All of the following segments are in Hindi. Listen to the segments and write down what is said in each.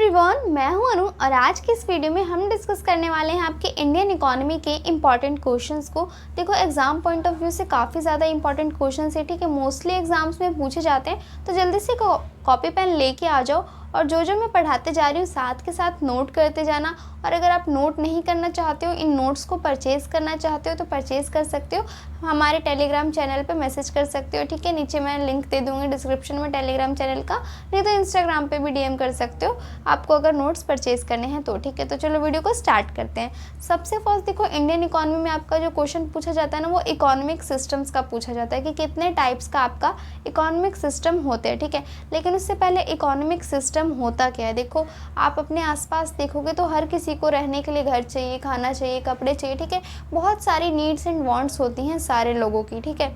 एवरीवन, मैं हूं अनु और आज की इस वीडियो में हम डिस्कस करने वाले हैं आपके इंडियन इकोनॉमी के इंपॉर्टेंट क्वेश्चंस को। देखो, एग्जाम पॉइंट ऑफ व्यू से काफ़ी ज़्यादा इंपॉर्टेंट क्वेश्चंस है, ठीक है। मोस्टली एग्जाम्स में पूछे जाते हैं, तो जल्दी से कॉपी पेन लेके आ जाओ और जो जो मैं पढ़ाते जा रही हूँ साथ के साथ नोट करते जाना। और अगर आप नोट नहीं करना चाहते हो, इन नोट्स को परचेज़ करना चाहते हो तो परचेज़ कर सकते हो, हमारे टेलीग्राम चैनल पे मैसेज कर सकते हो, ठीक है। नीचे मैं लिंक दे दूँगी डिस्क्रिप्शन में टेलीग्राम चैनल का, नहीं तो इंस्टाग्राम पे भी डीएम कर सकते हो आपको अगर नोट्स परचेज़ करने हैं तो, ठीक है। तो चलो वीडियो को स्टार्ट करते हैं। सबसे फर्स्ट देखो, इंडियन इकोनॉमी में आपका जो क्वेश्चन पूछा जाता है ना, वो इकोनॉमिक सिस्टम्स का पूछा जाता है कि कितने टाइप्स का आपका इकोनॉमिक सिस्टम होते हैं, ठीक है। लेकिन उससे पहले इकोनॉमिक सिस्टम होता क्या है, देखो आप अपने आसपास देखोगे तो हर किसी को रहने के लिए घर चाहिए, खाना चाहिए, कपड़े चाहिए, ठीक है। बहुत सारी नीड्स एंड वांट्स होती हैं सारे लोगों की, ठीक है।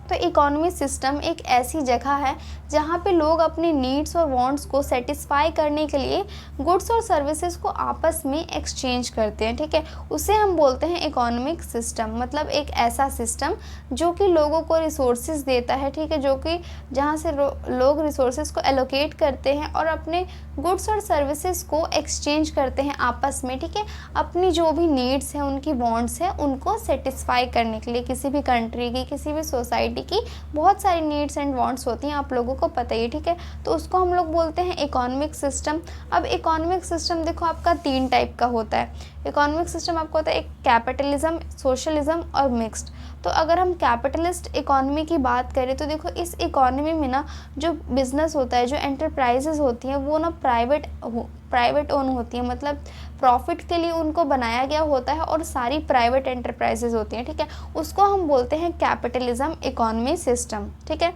तो इकोनॉमी सिस्टम एक ऐसी जगह है जहाँ पे लोग अपनी नीड्स और वांट्स को सेटिस्फाई करने के लिए गुड्स और सर्विसेज को आपस में एक्सचेंज करते हैं, ठीक है। उसे हम बोलते हैं इकोनॉमिक सिस्टम। मतलब एक ऐसा सिस्टम जो कि लोगों को रिसोर्सेज देता है, ठीक है, जो कि जहाँ से लोग रिसोर्सेज को एलोकेट करते हैं और अपने गुड्स और सर्विसेज को एक्सचेंज करते हैं आपस में, ठीक है। अपनी जो भी नीड्स हैं, उनकी वांट्स हैं, उनको सेटिस्फाई करने के लिए किसी भी कंट्री की, किसी भी सोसाइटी की बहुत सारी नीड्स एंड वांट्स होती हैं, आप लोगों को पता ही है, ठीक है। तो उसको हम लोग बोलते हैं इकोनॉमिक सिस्टम। अब इकोनॉमिक सिस्टम देखो आपका 3 टाइप का होता है। इकोनॉमिक सिस्टम आपका होता है एक कैपिटलिज्म, सोशलिज्म और मिक्स्ड। तो अगर हम कैपिटलिस्ट इकोनॉमी की बात करें तो देखो इस इकोनॉमी में ना जो बिजनेस होता है, जो एंटरप्राइजेज होती हैं, वो ना प्राइवेट ओन होती है। मतलब प्रॉफिट के लिए उनको बनाया गया होता है और सारी प्राइवेट एंटरप्राइजेज होती हैं, ठीक है। उसको हम बोलते हैं कैपिटलिज्म इकोनॉमी सिस्टम, ठीक है।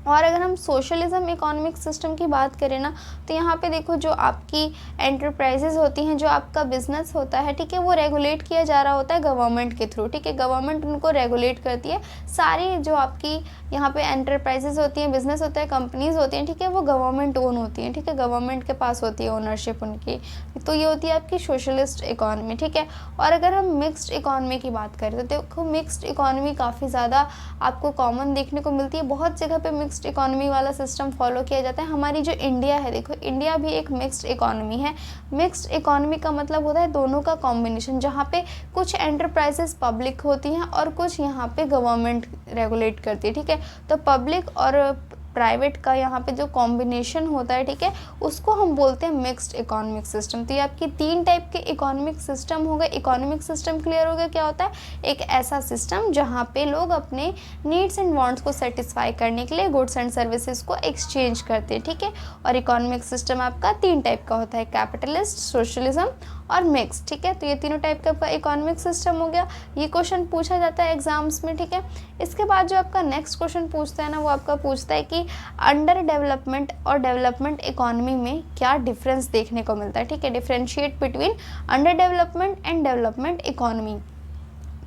और अगर हम सोशलिज्म इकोनॉमिक सिस्टम की बात करें ना, तो यहाँ पे देखो जो आपकी एंटरप्राइजेज होती हैं, जो आपका बिजनेस होता है, ठीक है, वो रेगुलेट किया जा रहा होता है गवर्नमेंट के थ्रू, ठीक है। गवर्नमेंट उनको रेगुलेट करती है। सारी जो आपकी यहाँ पे एंटरप्राइजेज होती हैं, बिजनेस होता है, कंपनीज होती हैं, ठीक है, वो गवर्नमेंट ओन होती हैं, ठीक है। गवर्नमेंट के पास होती है ओनरशिप उनकी। तो ये होती है आपकी सोशलिस्ट इकोनॉमी, ठीक है। और अगर हम मिक्स्ड इकोनॉमी की बात करें तो देखो मिक्स्ड इकोनॉमी काफ़ी ज़्यादा आपको कॉमन देखने को मिलती है। बहुत जगह पे मिक्स्ड इकोनॉमी वाला सिस्टम फॉलो किया जाता है। हमारी जो इंडिया है, देखो इंडिया भी एक मिक्स्ड इकोनॉमी है। मिक्स्ड इकोनॉमी का मतलब होता है दोनों का कॉम्बिनेशन, जहाँ पे कुछ एंटरप्राइजेस पब्लिक होती हैं और कुछ यहाँ पे गवर्नमेंट रेगुलेट करती है, ठीक है। तो पब्लिक और प्राइवेट का यहाँ पे जो कॉम्बिनेशन होता है, ठीक है, उसको हम बोलते हैं मिक्स्ड इकोनॉमिक सिस्टम। तो ये आपकी 3 टाइप के इकोनॉमिक सिस्टम हो गए। इकोनॉमिक सिस्टम क्लियर हो गया क्या होता है? एक ऐसा सिस्टम जहाँ पे लोग अपने नीड्स एंड वांट्स को सेटिस्फाई करने के लिए गुड्स एंड सर्विसेज को एक्सचेंज करते हैं, ठीक है। और इकोनॉमिक सिस्टम आपका 3 टाइप का होता है, कैपिटलिस्ट, सोशलिज्म और मिक्स, ठीक है। तो ये तीनों टाइप का आपका इकोनॉमिक सिस्टम हो गया। ये क्वेश्चन पूछा जाता है एग्जाम्स में, ठीक है। इसके बाद जो आपका नेक्स्ट क्वेश्चन पूछता है ना, वो आपका पूछता है कि अंडर डेवलपमेंट और डेवलपमेंट इकोनॉमी में क्या डिफरेंस देखने को मिलता है, ठीक है। Differentiate between under development and development economy.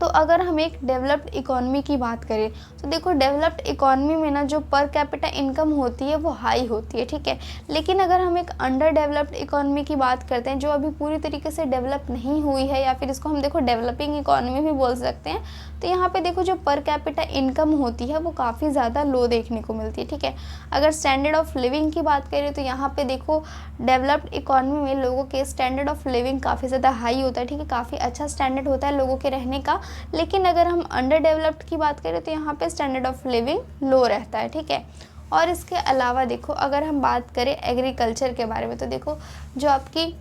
तो अगर हम एक डेवलप्ड इकोनॉमी की बात करें तो देखो डेवलप्ड इकोनॉमी में ना जो पर कैपिटा इनकम होती है वो हाई होती है, ठीक है। लेकिन अगर हम एक अंडर डेवलप्ड इकोनॉमी की बात करते हैं, जो अभी पूरी तरीके से डेवलप नहीं हुई है, या फिर इसको हम देखो डेवलपिंग इकोनॉमी भी बोल सकते हैं, तो यहाँ पे देखो जो पर कैपिटा इनकम होती है वो काफ़ी ज़्यादा लो देखने को मिलती है, ठीक है। अगर स्टैंडर्ड ऑफ लिविंग की बात करें तो यहाँ पे देखो डेवलप्ड इकोनॉमी में लोगों के स्टैंडर्ड ऑफ लिविंग काफ़ी ज़्यादा हाई होता है, ठीक है। काफ़ी अच्छा स्टैंडर्ड होता है लोगों के रहने का। लेकिन अगर हम अंडर डेवलप्ड की बात करें तो यहाँ पे स्टैंडर्ड ऑफ लिविंग लो रहता है, ठीक है। और इसके अलावा देखो अगर हम बात करें एग्रीकल्चर के बारे में, तो देखो जो आपकी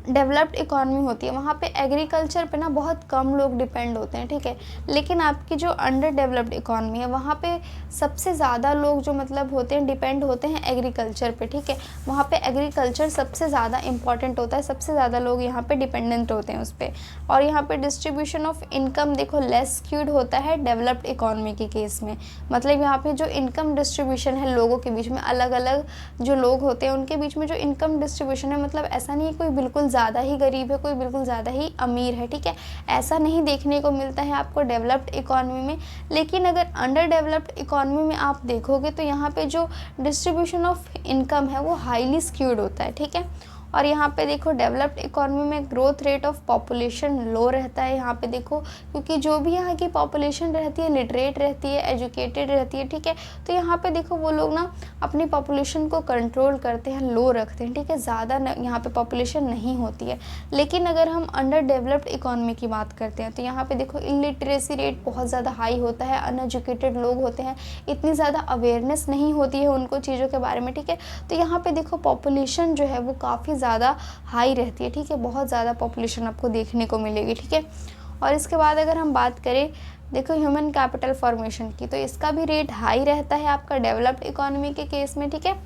डेवलप्ड इकोनॉमी होती है वहाँ पे एग्रीकल्चर पे ना बहुत कम लोग डिपेंड होते हैं, ठीक है। लेकिन आपकी जो अंडर डेवलप्ड इकोनॉमी है वहाँ पे सबसे ज़्यादा लोग जो मतलब होते हैं डिपेंड होते हैं एग्रीकल्चर पे, ठीक है। वहाँ पे एग्रीकल्चर सबसे ज़्यादा इंपॉर्टेंट होता है, सबसे ज़्यादा लोग यहाँ पे डिपेंडेंट होते हैं उस पर। और यहाँ पे डिस्ट्रीब्यूशन ऑफ इनकम देखो लेस स्क्यूड होता है डेवलप्ड इकोनॉमी के केस में। मतलब यहाँ पे जो इनकम डिस्ट्रीब्यूशन है लोगों के बीच में, अलग अलग जो लोग होते हैं उनके बीच में जो इनकम डिस्ट्रीब्यूशन है, मतलब ऐसा नहीं है कोई बिल्कुल ज़्यादा ही गरीब है, कोई बिल्कुल ज़्यादा ही अमीर है, ठीक है। ऐसा नहीं देखने को मिलता है आपको डेवलप्ड इकोनॉमी में। लेकिन अगर अंडर डेवलप्ड इकोनॉमी में आप देखोगे तो यहाँ पे जो डिस्ट्रीब्यूशन ऑफ इनकम है वो हाईली स्क्यूड होता है, ठीक है। और यहाँ पे देखो डेवलप्ड इकोनॉमी में ग्रोथ रेट ऑफ पॉपुलेशन लो रहता है। यहाँ पे देखो क्योंकि जो भी यहाँ की पॉपुलेशन रहती है लिटरेट रहती है, एजुकेटेड रहती है, ठीक है। तो यहाँ पे देखो वो लोग ना अपनी पॉपुलेशन को कंट्रोल करते हैं, लो रखते हैं, ठीक है, ज़्यादा यहाँ पे पॉपुलेशन नहीं होती है। लेकिन अगर हम अंडर डेवलप्ड इकोनॉमी की बात करते हैं तो यहाँ पे देखो इलिटरेसी रेट बहुत ज़्यादा हाई होता है, अनएजुकेटेड लोग होते हैं, इतनी ज़्यादा अवेयरनेस नहीं होती है उनको चीज़ों के बारे में, ठीक है। तो यहाँ पे देखो पॉपुलेशन जो है वो काफ़ी ज़्यादा हाई रहती है, ठीक है, बहुत ज़्यादा पॉपुलेशन आपको देखने को मिलेगी, ठीक है। और इसके बाद अगर हम बात करें देखो ह्यूमन कैपिटल फॉर्मेशन की, तो इसका भी रेट हाई रहता है आपका डेवलप्ड इकोनॉमी के केस में, ठीक है।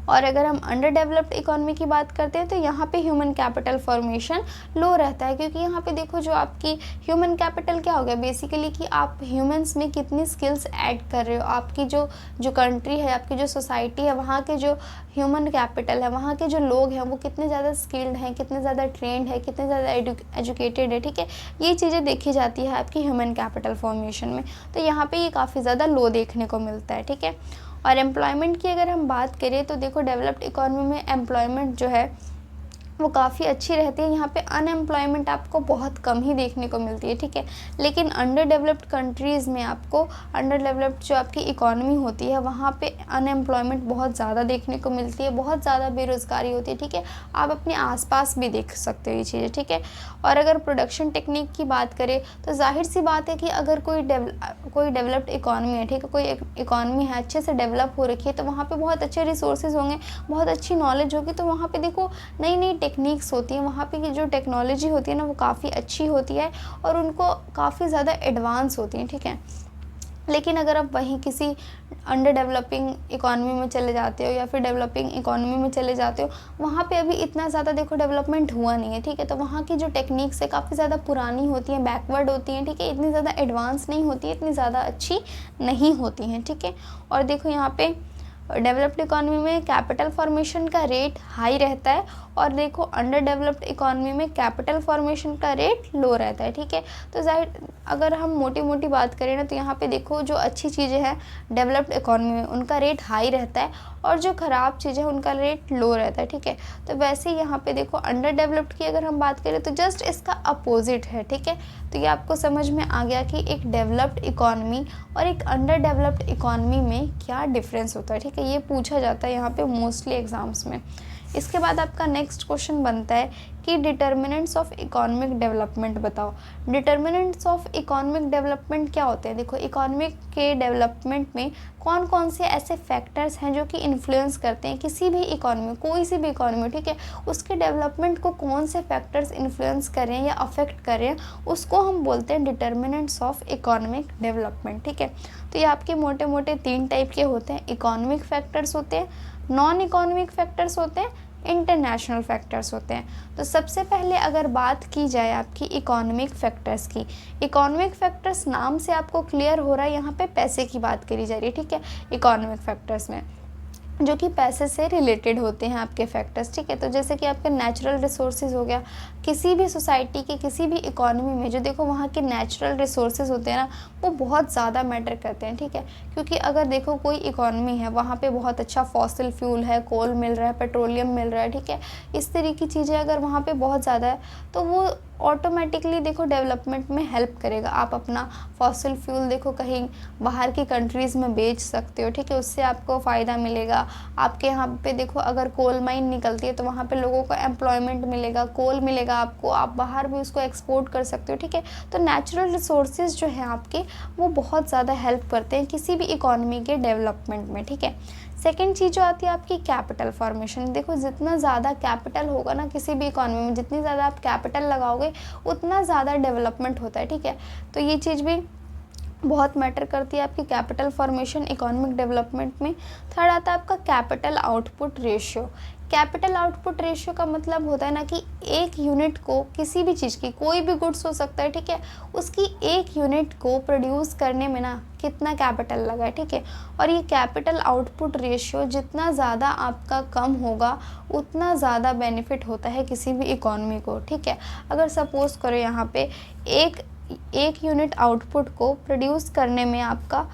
और अगर हम अंडर डेवलप्ड इकोनॉमी की बात करते हैं तो यहाँ पे ह्यूमन कैपिटल फॉर्मेशन लो रहता है, क्योंकि यहाँ पे देखो जो आपकी ह्यूमन कैपिटल क्या हो गया बेसिकली कि आप ह्यूमंस में कितनी स्किल्स ऐड कर रहे हो, आपकी जो कंट्री है, आपकी जो सोसाइटी है, वहाँ के जो ह्यूमन कैपिटल है, वहाँ के जो लोग हैं वो कितने ज़्यादा स्किल्ड हैं, कितने ज़्यादा ट्रेंड है, कितने ज़्यादा एजुकेटेड है, ठीक है। ये चीज़ें देखी जाती है आपकी ह्यूमन कैपिटल फॉर्मेशन में। तो यहाँ पे ये काफ़ी ज़्यादा लो देखने को मिलता है, ठीक है। और एम्प्लॉयमेंट की अगर हम बात करें तो देखो डेवलप्ड इकोनॉमी में एम्प्लॉयमेंट जो है वो काफ़ी अच्छी रहती है। यहाँ पे अनएम्प्लॉयमेंट आपको बहुत कम ही देखने को मिलती है, ठीक है। लेकिन अंडर डेवलप्ड कंट्रीज़ में आपको अंडर डेवलप्ड जो आपकी इकोनॉमी होती है वहाँ पे अनएम्प्लॉयमेंट बहुत ज़्यादा देखने को मिलती है, बहुत ज़्यादा बेरोज़गारी होती है, ठीक है। आप अपने आसपास भी देख सकते हो ये चीज़ें, ठीक है। और अगर प्रोडक्शन टेक्निक की बात करें तो जाहिर सी बात है कि अगर कोई डेवलप्ड इकोनॉमी है, ठीक है, कोई इकोनॉमी है अच्छे से डेवलप हो रखी है तो वहाँ पर बहुत अच्छे रिसोर्सेज होंगे, बहुत अच्छी नॉलेज होगी, तो वहाँ पर देखो नई नई टेक्निक्स होती हैं, वहाँ पे की जो टेक्नोलॉजी होती है ना वो काफ़ी अच्छी होती है और उनको काफ़ी ज़्यादा एडवांस होती हैं, ठीक है। लेकिन अगर आप वहीं किसी अंडर डेवलपिंग इकोनॉमी में चले जाते हो या फिर डेवलपिंग इकोनॉमी में चले जाते हो, वहाँ पे अभी इतना ज़्यादा देखो डेवलपमेंट हुआ नहीं है, ठीक है। तो वहाँ की जो टेक्निक्स है काफ़ी ज़्यादा पुरानी होती हैं, बैकवर्ड होती हैं, ठीक है, इतनी ज़्यादा एडवांस नहीं होती है, इतनी ज़्यादा अच्छी नहीं होती हैं, ठीक है। और देखो यहाँ पे डेवलप्ड इकोनॉमी में कैपिटल फॉर्मेशन का रेट हाई रहता है और देखो अंडर डेवलप्ड इकोनॉमी में कैपिटल फॉर्मेशन का रेट लो रहता है, ठीक है। तो जाहिर अगर हम मोटी मोटी बात करें ना तो यहाँ पे देखो जो अच्छी चीज़ें हैं डेवलप्ड इकोनॉमी में उनका रेट हाई रहता है और जो ख़राब चीज़ें हैं उनका रेट लो रहता है, ठीक है। तो वैसे ही यहाँ पे देखो अंडर डेवलप्ड की अगर हम बात करें तो जस्ट इसका अपोजिट है, ठीक है। तो ये आपको समझ में आ गया कि एक डेवलप्ड इकोनॉमी और एक अंडर डेवलप्ड इकोनॉमी में क्या डिफरेंस होता है, ठीक है। ये पूछा जाता है यहाँ पे मोस्टली एग्जाम्स में। इसके बाद आपका नेक्स्ट क्वेश्चन बनता है कि डिटर्मिनेंट्स ऑफ इकोनॉमिक डेवलपमेंट बताओ। डिटर्मिनेंट्स ऑफ इकोनॉमिक डेवलपमेंट क्या होते हैं? देखो इकोनॉमिक के डेवलपमेंट में कौन कौन से ऐसे फैक्टर्स हैं जो कि इन्फ्लुएंस करते हैं किसी भी इकोनॉमी, कोई सी भी इकोनॉमी, ठीक है, उसके डेवलपमेंट को कौन से फैक्टर्स इन्फ्लुएंस कर रहे हैं या अफेक्ट कर रहे हैं, उसको हम बोलते हैं डिटर्मिनेंट्स ऑफ इकोनॉमिक डेवलपमेंट, ठीक है। तो ये आपके मोटे मोटे 3 टाइप के होते हैं। इकोनॉमिक फैक्टर्स होते हैं, नॉन इकोनॉमिक फैक्टर्स होते हैं, इंटरनेशनल फैक्टर्स होते हैं। तो सबसे पहले अगर बात की जाए आपकी इकोनॉमिक फैक्टर्स की, इकोनॉमिक फैक्टर्स नाम से आपको क्लियर हो रहा है यहाँ पे पैसे की बात करी जा रही है, ठीक है, इकोनॉमिक फैक्टर्स में जो कि पैसे से रिलेटेड होते हैं आपके फैक्टर्स, ठीक है। तो जैसे कि आपके नेचुरल रिसोर्सेज हो गया, किसी भी सोसाइटी के किसी भी इकोनॉमी में जो देखो वहाँ के नेचुरल रिसोर्सेज होते हैं ना वो बहुत ज़्यादा मैटर करते हैं, ठीक है। क्योंकि अगर देखो कोई इकोनॉमी है वहाँ पे बहुत अच्छा फॉसिल फ्यूल है, कोल मिल रहा है, पेट्रोलियम मिल रहा है, ठीक है, इस तरह की चीज़ें अगर वहाँ पे बहुत ज़्यादा है तो वो ऑटोमेटिकली देखो डेवलपमेंट में हेल्प करेगा। आप अपना फॉसिल फ्यूल देखो कहीं बाहर की कंट्रीज़ में बेच सकते हो, ठीक है, उससे आपको फ़ायदा मिलेगा। आपके यहाँ पे देखो अगर कोल माइन निकलती है तो वहाँ पे लोगों को एम्प्लॉयमेंट मिलेगा, कोल मिलेगा आपको, आप बाहर भी उसको एक्सपोर्ट कर सकते हो, ठीक है। तो नेचुरल रिसोर्सेज जो है आपके वो बहुत ज़्यादा हेल्प करते हैं किसी भी इकोनॉमी के डेवलपमेंट में, ठीक है। सेकेंड चीज़ जो आती है आपकी कैपिटल फॉर्मेशन। देखो जितना ज़्यादा कैपिटल होगा ना किसी भी इकोनॉमी में, जितनी ज़्यादा आप कैपिटल लगाओगे उतना ज़्यादा डेवलपमेंट होता है, ठीक है। तो ये चीज़ भी बहुत मैटर करती है आपकी कैपिटल फॉर्मेशन इकोनॉमिक डेवलपमेंट में। थर्ड आता है आपका capital output ratio. Capital output ratio का मतलब होता है ना कि एक यूनिट को किसी भी चीज़ की, कोई भी गुड्स हो सकता है, ठीक है, उसकी एक यूनिट को प्रोड्यूस करने में ना कितना कैपिटल लगा है, ठीक है। और ये कैपिटल आउटपुट रेशियो जितना ज़्यादा आपका कम होगा उतना ज़्यादा बेनिफिट होता है किसी भी इकोनॉमी को, ठीक है। अगर सपोज़ करो यहाँ पे एक यूनिट आउटपुट को प्रोड्यूस करने में आपका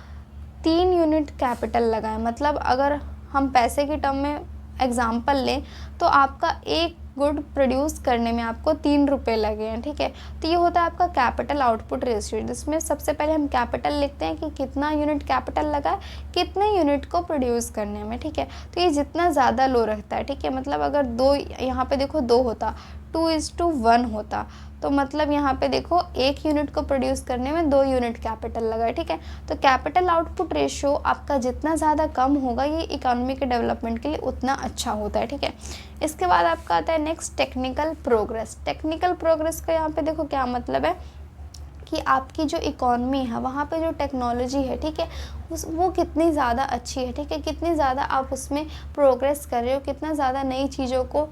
3 यूनिट कैपिटल लगा है, मतलब अगर हम पैसे की टर्म में एग्ज़ाम्पल लें तो आपका एक गुड प्रोड्यूस करने में आपको 3 रुपए लगे हैं, ठीक है। तो ये होता है आपका कैपिटल आउटपुट रेशियो, जिसमें सबसे पहले हम कैपिटल लिखते हैं कि कितना यूनिट कैपिटल लगा है कितने यूनिट को प्रोड्यूस करने में, ठीक है। तो ये जितना ज़्यादा लो रखता है, ठीक है, मतलब अगर 2 यहाँ पे देखो 2 होता, 2:1 होता, तो मतलब यहाँ पे देखो 1 यूनिट को प्रोड्यूस करने में 2 यूनिट कैपिटल लगा है, ठीक है। तो कैपिटल आउटपुट रेशियो आपका जितना ज़्यादा कम होगा ये इकोनॉमी के डेवलपमेंट के लिए उतना अच्छा होता है, ठीक है। इसके बाद आपका आता है next technical progress. Technical progress का यहाँ पे देखो क्या मतलब है कि आपकी जो इकॉनमी है वहाँ पे जो टेक्नोलॉजी है, ठीक है, वो कितनी ज़्यादा अच्छी है, ठीक है, कितनी ज़्यादा आप उसमें प्रोग्रेस कर रहे हो, कितना ज़्यादा नई चीज़ों को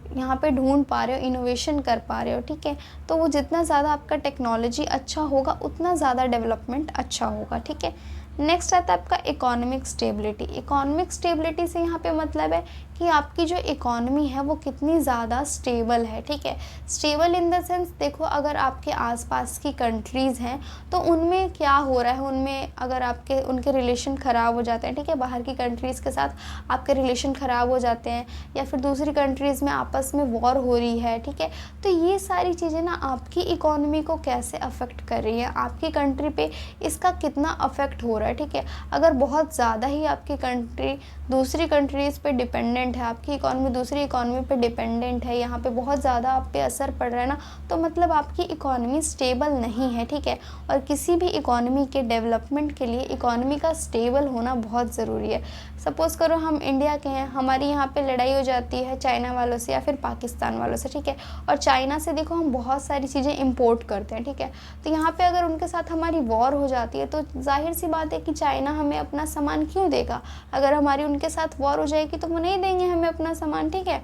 यहाँ पे ढूंढ पा रहे हो, इनोवेशन कर पा रहे हो, ठीक है। तो वो जितना ज़्यादा आपका टेक्नोलॉजी अच्छा होगा उतना ज़्यादा डेवलपमेंट अच्छा होगा, ठीक है। नेक्स्ट आता है आपका इकोनॉमिक स्टेबिलिटी। इकोनॉमिक स्टेबिलिटी से यहाँ पे मतलब है कि आपकी जो इकॉनमी है वो कितनी ज़्यादा स्टेबल है, ठीक है। स्टेबल इन द सेंस देखो अगर आपके आसपास की कंट्रीज़ हैं तो उनमें क्या हो रहा है, उनमें अगर आपके उनके रिलेशन ख़राब हो जाते हैं, ठीक है, बाहर की कंट्रीज़ के साथ आपके रिलेशन ख़राब हो जाते हैं या फिर दूसरी कंट्रीज़ में आपस में वॉर हो रही है, ठीक है। तो ये सारी चीज़ें ना आपकी इकॉनमी को कैसे अफेक्ट कर रही है, आपकी कंट्री पे इसका कितना अफेक्ट हो रहा है, ठीक है। अगर बहुत ज़्यादा ही आपकी कंट्री दूसरी कंट्रीज़ पे डिपेंडेंट है, आपकी इकॉनमी दूसरी इकॉनमी पे डिपेंडेंट है, यहाँ पे बहुत ज़्यादा आप पे असर पड़ रहा है ना, तो मतलब आपकी इकॉनमी स्टेबल नहीं है, ठीक है। और किसी भी इकॉनमी के डेवलपमेंट के लिए इकॉनमी का स्टेबल होना बहुत ज़रूरी है। सपोज़ करो हम इंडिया के हैं, हमारी यहाँ पे लड़ाई हो जाती है चाइना वालों से या फिर पाकिस्तान वालों से, ठीक है, और चाइना से देखो हम बहुत सारी चीज़ें इम्पोर्ट करते हैं, ठीक है। तो यहाँ पे अगर उनके साथ हमारी वॉर हो जाती है तो जाहिर सी बात है कि चाइना हमें अपना सामान क्यों देगा, अगर हमारी उनके साथ वॉर हो जाएगी तो वो नहीं देंगे हमें अपना सामान, ठीक है।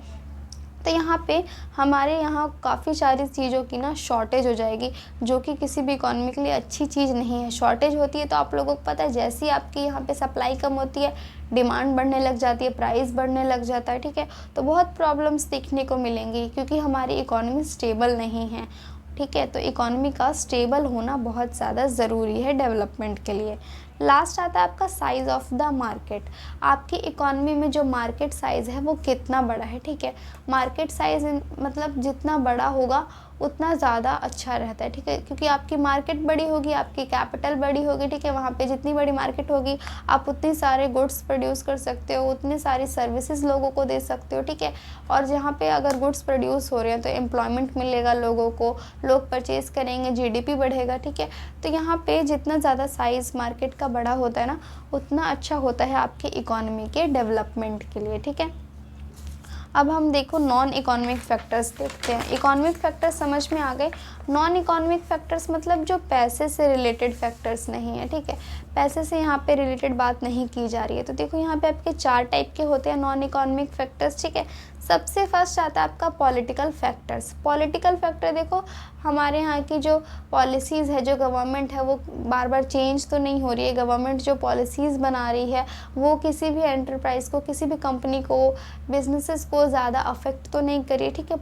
तो यहाँ पे हमारे यहाँ काफ़ी सारी चीज़ों की ना शॉर्टेज हो जाएगी, जो कि किसी भी इकॉनमी के लिए अच्छी चीज़ नहीं है। शॉर्टेज होती है तो आप लोगों को पता है जैसी आपकी यहाँ पे सप्लाई कम होती है डिमांड बढ़ने लग जाती है, प्राइस बढ़ने लग जाता है, ठीक है। तो बहुत प्रॉब्लम्स देखने को मिलेंगी क्योंकि हमारी इकॉनमी स्टेबल नहीं है, ठीक है। तो इकॉनमी का स्टेबल होना बहुत ज़्यादा ज़रूरी है डेवलपमेंट के लिए। लास्ट आता है आपका साइज़ ऑफ द मार्केट। आपकी इकॉनमी में जो मार्केट साइज़ है वो कितना बड़ा है, ठीक है। मार्केट साइज़ मतलब जितना बड़ा होगा उतना ज़्यादा अच्छा रहता है, ठीक है, क्योंकि आपकी मार्केट बड़ी होगी, आपकी कैपिटल बड़ी होगी, ठीक है। वहाँ पे जितनी बड़ी मार्केट होगी आप उतनी सारे गुड्स प्रोड्यूस कर सकते हो, उतनी सारी सर्विसेज लोगों को दे सकते हो, ठीक है। और जहाँ पे अगर गुड्स प्रोड्यूस हो रहे हैं तो एम्प्लॉयमेंट मिलेगा लोगों को, लोग परचेज़ करेंगे, जीडीपी बढ़ेगा, ठीक है। तो यहाँ पे जितना ज़्यादा साइज़ मार्केट का बड़ा होता है ना उतना अच्छा होता है आपकी इकॉनमी के डेवलपमेंट के लिए, ठीक है। अब हम देखो नॉन इकोनॉमिक फैक्टर्स देखते हैं। इकोनॉमिक फैक्टर्स समझ में आ गए। नॉन इकोनॉमिक फैक्टर्स मतलब जो पैसे से रिलेटेड फैक्टर्स नहीं है, ठीक है, पैसे से यहाँ पे रिलेटेड बात नहीं की जा रही है। तो देखो यहाँ पे आपके 4 टाइप के होते हैं नॉन इकोनॉमिक फैक्टर्स, ठीक है। सबसे फर्स्ट आता है आपका पॉलिटिकल फैक्टर्स। पॉलिटिकल फैक्टर देखो हमारे यहाँ की जो पॉलिसीज़ है, जो गवर्नमेंट है वो बार बार चेंज तो नहीं हो रही है। गवर्नमेंट जो पॉलिसीज़ बना रही है वो किसी भी एंटरप्राइज़ को, किसी भी कंपनी को, बिजनेसेस को ज़्यादा अफेक्ट तो नहीं कर रही है, ठीक है।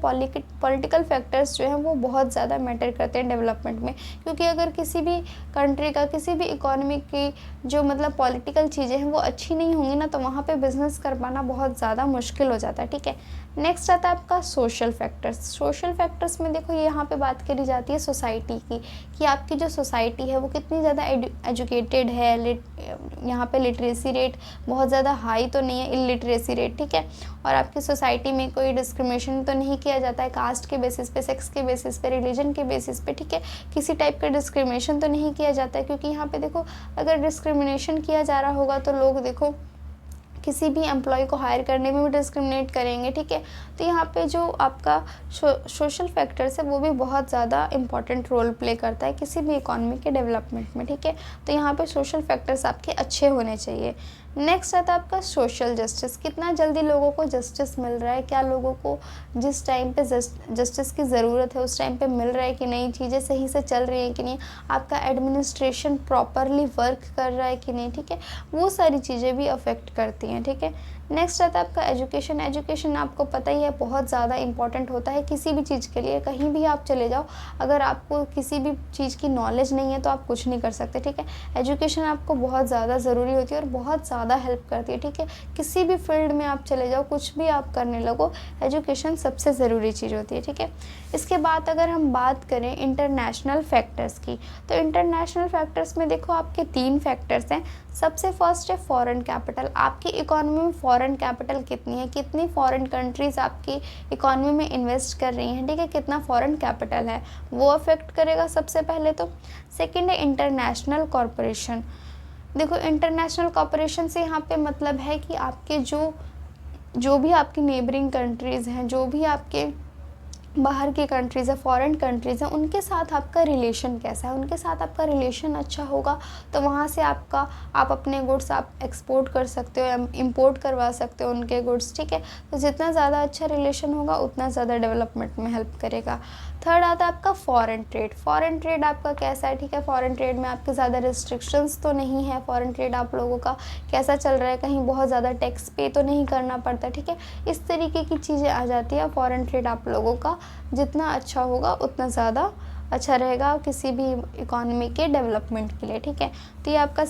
पॉलिटिकल फैक्टर्स जो हैं वो बहुत ज़्यादा मैटर करते हैं डेवलपमेंट में, क्योंकि अगर किसी भी कंट्री का, किसी भी इकोनॉमी की जो मतलब पॉलिटिकल चीज़ें हैं वो अच्छी नहीं होंगी ना तो वहाँ पे बिज़नेस कर पाना बहुत ज़्यादा मुश्किल हो जाता है, ठीक है। नेक्स्ट आता है आपका सोशल फैक्टर्स। सोशल फैक्टर्स में देखो ये यहाँ पे बात करी जाती है सोसाइटी की, कि आपकी जो सोसाइटी है वो कितनी ज़्यादा एजुकेटेड है, यहाँ पे लिटरेसी रेट बहुत ज़्यादा हाई तो नहीं है, इलिटरेसी रेट, ठीक है। और आपकी सोसाइटी में कोई डिस्क्रिमिनेशन तो नहीं किया जाता है कास्ट के बेसिस पे, सेक्स के बेसिस पे, रिलीजन के बेसिस पे, ठीक है। किसी टाइप का डिस्क्रिमिनेशन तो नहीं किया जाता है, क्योंकि यहाँ पे देखो अगर डिस्क्रिमिनेशन किया जा रहा होगा तो लोग देखो किसी भी एम्प्लॉय को हायर करने में भी डिस्क्रिमिनेट करेंगे, ठीक है। तो यहाँ पे जो आपका सोशल फैक्टर्स है वो भी बहुत ज़्यादा इंपॉर्टेंट रोल प्ले करता है किसी भी इकॉनमी के डेवलपमेंट में, ठीक है। तो यहाँ पे सोशल फैक्टर्स आपके अच्छे होने चाहिए। नेक्स्ट आता है आपका सोशल जस्टिस। कितना जल्दी लोगों को जस्टिस मिल रहा है, क्या लोगों को जिस टाइम पे जस्टिस की ज़रूरत है उस टाइम पे मिल रहा है कि नहीं, चीज़ें सही से चल रही हैं कि नहीं, आपका एडमिनिस्ट्रेशन प्रॉपरली वर्क कर रहा है कि नहीं, ठीक है। वो सारी चीज़ें भी अफेक्ट करती हैं, ठीक है। नेक्स्ट आता है आपका एजुकेशन। एजुकेशन आपको पता ही है बहुत ज़्यादा इंपॉर्टेंट होता है किसी भी चीज़ के लिए। कहीं भी आप चले जाओ, अगर आपको किसी भी चीज़ की नॉलेज नहीं है तो आप कुछ नहीं कर सकते, ठीक है। एजुकेशन आपको बहुत ज़्यादा ज़रूरी होती है और बहुत ज़्यादा हेल्प करती है, ठीक है। किसी भी फील्ड में आप चले जाओ, कुछ भी आप करने लगो, एजुकेशन सबसे ज़रूरी चीज़ होती है, ठीक है। इसके बाद अगर हम बात करें इंटरनेशनल फैक्टर्स की, तो इंटरनेशनल फैक्टर्स में देखो आपके 3 फैक्टर्स हैं। सबसे फर्स्ट है फॉरेन कैपिटल। आपकी इकोनॉमी में फॉरेन कैपिटल कितनी है, कितनी फॉरेन कंट्रीज़ आपकी इकोनॉमी में इन्वेस्ट कर रही हैं, ठीक है, कितना फॉरेन कैपिटल है, वो अफेक्ट करेगा सबसे पहले तो। सेकंड है इंटरनेशनल कॉरपोरेशन। देखो इंटरनेशनल कॉरपोरेशन से यहाँ पे मतलब है कि आपके जो भी आपकी नेबरिंग कंट्रीज़ हैं, जो भी आपके बाहर की कंट्रीज़ है, फॉरेन कंट्रीज़ हैं, उनके साथ आपका रिलेशन कैसा है। उनके साथ आपका रिलेशन अच्छा होगा तो वहाँ से आप अपने गुड्स आप एक्सपोर्ट कर सकते हो या इंपोर्ट करवा सकते हो उनके गुड्स, ठीक है। तो जितना ज़्यादा अच्छा रिलेशन होगा उतना ज़्यादा डेवलपमेंट में हेल्प करेगा। थर्ड आता है आपका फॉरेन ट्रेड। फॉरेन ट्रेड आपका कैसा है, ठीक है। फॉरेन ट्रेड में आपके ज़्यादा रिस्ट्रिक्शंस तो नहीं है। फॉरेन ट्रेड आप लोगों का कैसा चल रहा है, कहीं बहुत ज़्यादा टैक्स पे तो नहीं करना पड़ता, ठीक है। इस तरीके की चीज़ें आ जाती है। फॉरेन ट्रेड आप लोगों का जितना अच्छा होगा उतना ज़्यादा अच्छा रहेगा किसी भी इकोनॉमी के डेवलपमेंट के लिए, ठीक है। तो ये आपका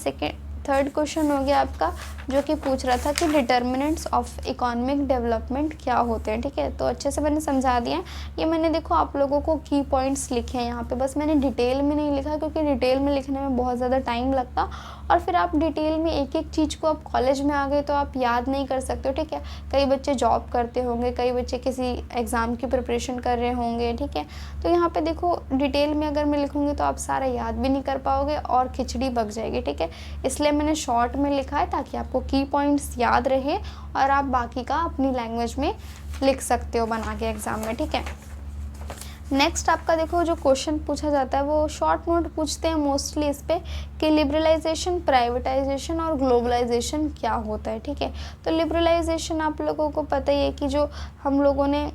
थर्ड क्वेश्चन हो गया आपका, जो कि पूछ रहा था कि डिटर्मिनेंट्स ऑफ इकोनॉमिक डेवलपमेंट क्या होते हैं, ठीक है। तो अच्छे से मैंने समझा दिया है। ये मैंने देखो आप लोगों को की पॉइंट्स लिखे हैं यहाँ पे, बस मैंने डिटेल में नहीं लिखा क्योंकि डिटेल में लिखने में बहुत ज़्यादा टाइम लगता और फिर आप डिटेल में एक एक चीज़ को आप कॉलेज में आ गए तो आप याद नहीं कर सकते हो, ठीक है। कई बच्चे जॉब करते होंगे, कई बच्चे किसी एग्ज़ाम की प्रिपरेशन कर रहे होंगे, ठीक है। तो यहाँ पे देखो डिटेल में अगर मैं लिखूँगी तो आप सारा याद भी नहीं कर पाओगे और खिचड़ी पक जाएगी, ठीक है। इसलिए मैंने शॉर्ट में लिखा है ताकि आपको की पॉइंट्स याद रहे और आप बाकी का अपनी लैंग्वेज में लिख सकते हो बना के एग्ज़ाम में, ठीक है। नेक्स्ट आपका देखो जो क्वेश्चन पूछा जाता है वो शॉर्ट नोट पूछते हैं मोस्टली इस पे कि लिबरलाइजेशन, प्राइवेटाइजेशन और ग्लोबलाइजेशन क्या होता है, ठीक है। तो लिबरलाइजेशन आप लोगों को पता ही है कि जो हम लोगों ने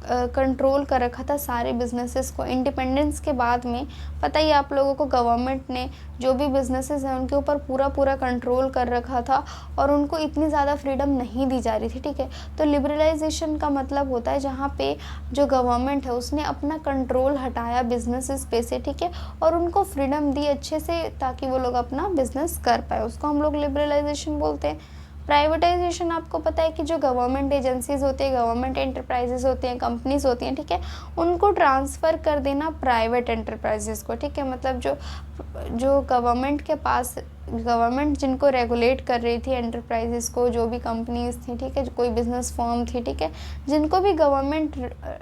कंट्रोल कर रखा था सारे बिजनेसेस को इंडिपेंडेंस के बाद में, पता ही आप लोगों को गवर्नमेंट ने जो भी बिजनेसेस हैं उनके ऊपर पूरा कंट्रोल कर रखा था और उनको इतनी ज़्यादा फ्रीडम नहीं दी जा रही थी, ठीक है। तो लिबरलाइजेशन का मतलब होता है जहाँ पे जो गवर्नमेंट है उसने अपना कंट्रोल हटाया बिजनेसेस पे से, ठीक है, और उनको फ्रीडम दी अच्छे से ताकि वो लोग अपना बिजनेस कर पाए, उसको हम लोग लिबरलाइजेशन बोलते हैं। प्राइवेटाइजेशन आपको पता है कि जो गवर्नमेंट एजेंसीज़ होती है, गवर्नमेंट एंटरप्राइजेज़ होती हैं, कंपनीज़ होती हैं, ठीक है, उनको ट्रांसफ़र कर देना प्राइवेट एंटरप्राइजेज़ को, ठीक है। मतलब जो गवर्नमेंट के पास, गवर्नमेंट जिनको रेगुलेट कर रही थी एंटरप्राइजेज़ को, जो भी कंपनीज़ थी, ठीक है, कोई बिज़नेस फर्म थी, ठीक है, जिनको भी गवर्नमेंट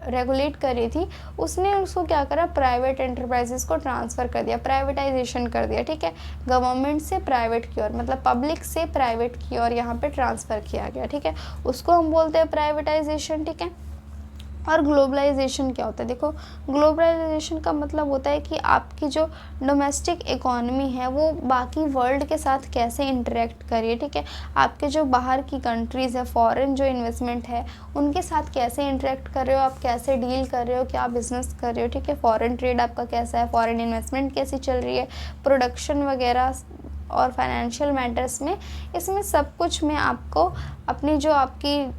रेगुलेट कर रही थी, उसने उसको क्या करा, प्राइवेट एंटरप्राइजेज़ को ट्रांसफ़र कर दिया, प्राइवेटाइजेशन कर दिया, ठीक है। गवर्नमेंट से प्राइवेट की ओर, मतलब पब्लिक से प्राइवेट की ओर यहाँ पे ट्रांसफ़र किया गया, ठीक है, उसको हम बोलते हैं प्राइवेटाइजेशन, ठीक है। और ग्लोबलाइजेशन क्या होता है, देखो ग्लोबलाइजेशन का मतलब होता है कि आपकी जो डोमेस्टिक इकोनॉमी है वो बाकी वर्ल्ड के साथ कैसे इंटरेक्ट करिए, ठीक है। आपके जो बाहर की कंट्रीज़ है, फॉरेन जो इन्वेस्टमेंट है उनके साथ कैसे इंटरेक्ट कर रहे हो, आप कैसे डील कर रहे हो, क्या बिज़नेस कर रहे हो, ठीक है। फॉरेन ट्रेड आपका कैसा है, फॉरेन इन्वेस्टमेंट कैसी चल रही है, प्रोडक्शन वगैरह और फाइनेंशियल मैटर्स में, इसमें सब कुछ में आपको अपनी जो आपकी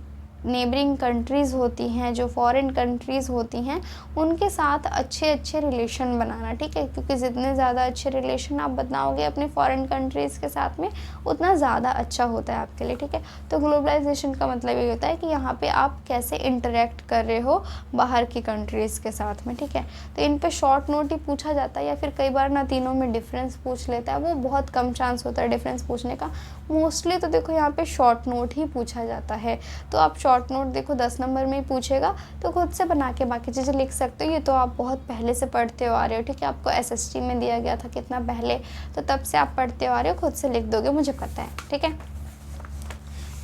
नेबरिंग कंट्रीज़ होती हैं, जो फॉरेन कंट्रीज़ होती हैं, उनके साथ अच्छे रिलेशन बनाना, ठीक है, क्योंकि जितने ज़्यादा अच्छे रिलेशन आप बनाओगे अपनी फॉरेन कंट्रीज़ के साथ में उतना ज़्यादा अच्छा होता है आपके लिए, ठीक है। तो ग्लोबलाइजेशन का मतलब ये होता है कि यहाँ पे आप कैसे इंटरेक्ट कर रहे हो बाहर की कंट्रीज़ के साथ में, ठीक है। तो इन पे शॉर्ट नोट ही पूछा जाता है या फिर कई बार ना तीनों में डिफरेंस पूछ लेता है, वो बहुत कम चांस होता है डिफरेंस पूछने का। मोस्टली तो देखो यहाँ पे शॉर्ट नोट ही पूछा जाता है। तो आप शॉर्ट नोट देखो 10 नंबर में ही पूछेगा तो खुद से बना के बाकी चीज़ें लिख सकते हो। ये तो आप बहुत पहले से पढ़ते हो आ रहे हो, ठीक है, आपको एसएसटी में दिया गया था कितना पहले, तो तब से आप पढ़ते हो आ रहे हो, खुद से लिख दोगे मुझे पता है, ठीक है।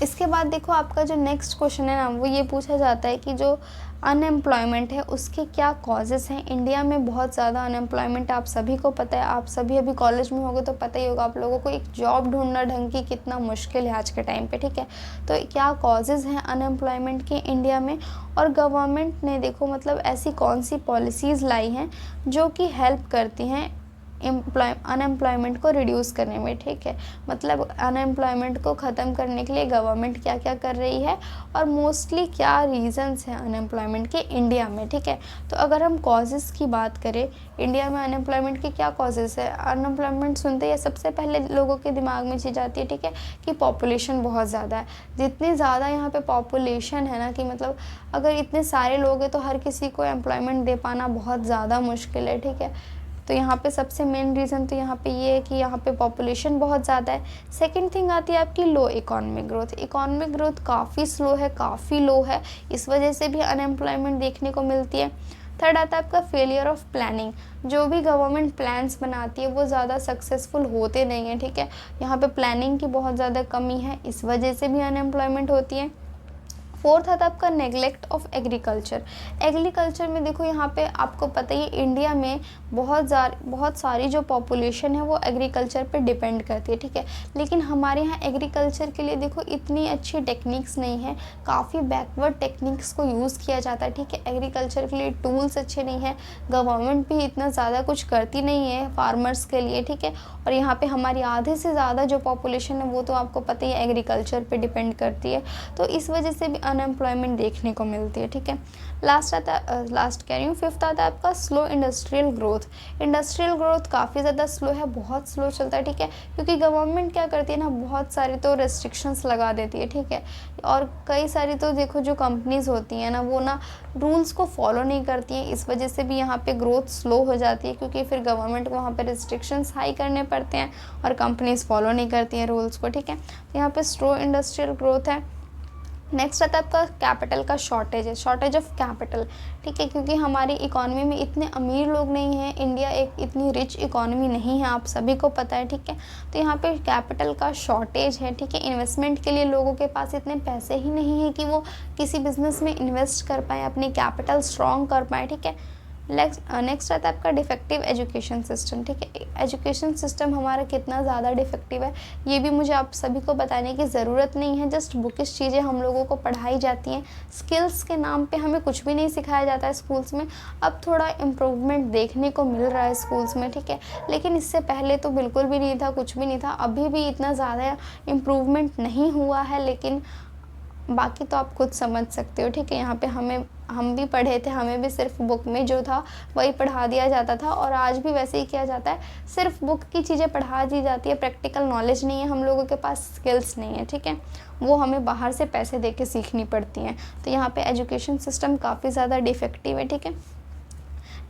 इसके बाद देखो आपका जो नेक्स्ट क्वेश्चन है ना वो ये पूछा जाता है कि जो अनएम्प्लॉयमेंट है उसके क्या कॉजेज़ हैं। इंडिया में बहुत ज़्यादा अनएम्प्लॉयमेंट, आप सभी को पता है, आप सभी अभी कॉलेज में होगे तो पता ही होगा आप लोगों को, एक जॉब ढूंढना ढंग की कितना मुश्किल है आज के टाइम पे, ठीक है। तो क्या कॉजेज़ हैं अनएम्प्लॉयमेंट के इंडिया में, और गवर्नमेंट ने देखो मतलब ऐसी कौन सी पॉलिसीज़ लाई हैं जो कि हेल्प करती हैं अनएम्प्लॉयमेंट को रिड्यूस करने में, ठीक है। मतलब अनएम्प्लॉयमेंट को ख़त्म करने के लिए गवर्नमेंट क्या क्या कर रही है और मोस्टली क्या रीज़न्स हैं अनएम्प्लॉयमेंट के इंडिया में, ठीक है। तो अगर हम कॉजेज़ की बात करें, इंडिया में अनएम्प्लॉयमेंट के क्या कॉजेज़ है। अनएम्प्लॉयमेंट सुनते ही सबसे पहले लोगों के दिमाग में चीज़ आती है, ठीक है, कि पॉपुलेशन बहुत ज़्यादा है। जितनी ज़्यादा यहाँ पे पॉपुलेशन है ना, कि मतलब अगर इतने सारे लोग हैं तो हर किसी को एम्प्लॉयमेंट दे पाना बहुत ज़्यादा मुश्किल है, ठीक है। तो यहाँ पे सबसे मेन रीज़न तो यहाँ पे ये है कि यहाँ पे पॉपुलेशन बहुत ज़्यादा है। सेकंड थिंग आती है आपकी low economic growth. Economic growth काफ़ी स्लो है, काफ़ी लो है, इस वजह से भी अनएम्प्लॉयमेंट देखने को मिलती है। थर्ड आता है आपका फेलियर ऑफ प्लानिंग। जो भी गवर्नमेंट प्लान्स बनाती है वो ज़्यादा सक्सेसफुल होते नहीं हैं, ठीक है। यहाँ पे प्लानिंग की बहुत ज़्यादा कमी है, इस वजह से भी अनएम्प्लॉयमेंट होती है। फोर्थ आता है आपका नेग्लेक्ट ऑफ एग्रीकल्चर। एग्रीकल्चर में देखो यहाँ पे आपको पता ही है इंडिया में बहुत सारी जो पॉपुलेशन है वो एग्रीकल्चर पे डिपेंड करती है, ठीक है। लेकिन हमारे यहाँ एग्रीकल्चर के लिए देखो इतनी अच्छी टेक्निक्स नहीं है, काफ़ी बैकवर्ड टेक्निक्स को यूज़ किया जाता है, ठीक है। एग्रीकल्चर के लिए टूल्स अच्छे नहीं हैं, गवर्नमेंट भी इतना ज़्यादा कुछ करती नहीं है फार्मर्स के लिए, ठीक है। और यहाँ पे हमारी आधे से ज़्यादा जो पॉपुलेशन है वो तो आपको पता ही है एग्रीकल्चर पे डिपेंड करती है, तो इस वजह से भी अनएम्प्लॉयमेंट देखने को मिलती है, ठीक है। लास्ट कह रही हूँ, फिफ्थ आता है आपका slow industrial growth. Industrial growth काफ़ी ज़्यादा स्लो है, बहुत स्लो चलता है, ठीक है, क्योंकि गवर्नमेंट क्या करती है ना, बहुत सारी तो रेस्ट्रिक्शंस लगा देती है, ठीक है। और कई सारी तो देखो जो कंपनीज़ होती हैं ना वो ना रूल्स को फॉलो नहीं करती हैं, इस वजह से भी यहाँ पे ग्रोथ स्लो हो जाती है, क्योंकि फिर गवर्नमेंट को वहाँ पे रिस्ट्रिक्शंस हाई करने पड़ते हैं और कंपनीज़ फॉलो नहीं करती हैं रूल्स को, ठीक है। तो यहाँ पे स्लो इंडस्ट्रियल ग्रोथ है। नेक्स्ट आता है आपका कैपिटल का शॉर्टेज है, शॉर्टेज ऑफ कैपिटल, ठीक है, क्योंकि हमारी इकॉनमी में इतने अमीर लोग नहीं हैं, इंडिया एक इतनी रिच इकॉनमी नहीं है, आप सभी को पता है, ठीक है। तो यहाँ पे कैपिटल का शॉर्टेज है, ठीक है। इन्वेस्टमेंट के लिए लोगों के पास इतने पैसे ही नहीं है कि वो किसी बिजनेस में इन्वेस्ट कर पाएँ, अपनी कैपिटल स्ट्रॉन्ग कर पाएँ, ठीक है। नेक्स्ट आता है आपका डिफेक्टिव एजुकेशन सिस्टम, ठीक है। एजुकेशन सिस्टम हमारा कितना ज़्यादा डिफेक्टिव है ये भी मुझे आप सभी को बताने की ज़रूरत नहीं है, जस्ट बुकिश चीज़ें हम लोगों को पढ़ाई जाती हैं, स्किल्स के नाम पे हमें कुछ भी नहीं सिखाया जाता है स्कूल्स में। अब थोड़ा इम्प्रूवमेंट देखने को मिल रहा है स्कूल्स में, ठीक है, लेकिन इससे पहले तो बिल्कुल भी नहीं था, कुछ भी नहीं था, अभी भी इतना ज़्यादा इम्प्रूवमेंट नहीं हुआ है, लेकिन बाकी तो आप खुद समझ सकते हो, ठीक है। यहाँ पे हम भी पढ़े थे, हमें भी सिर्फ बुक में जो था वही पढ़ा दिया जाता था और आज भी वैसे ही किया जाता है, सिर्फ बुक की चीज़ें पढ़ा दी जाती है, प्रैक्टिकल नॉलेज नहीं है हम लोगों के पास, स्किल्स नहीं है, ठीक है, वो हमें बाहर से पैसे दे के सीखनी पड़ती हैं। तो यहाँ पे एजुकेशन सिस्टम काफ़ी ज़्यादा डिफेक्टिव है, ठीक है।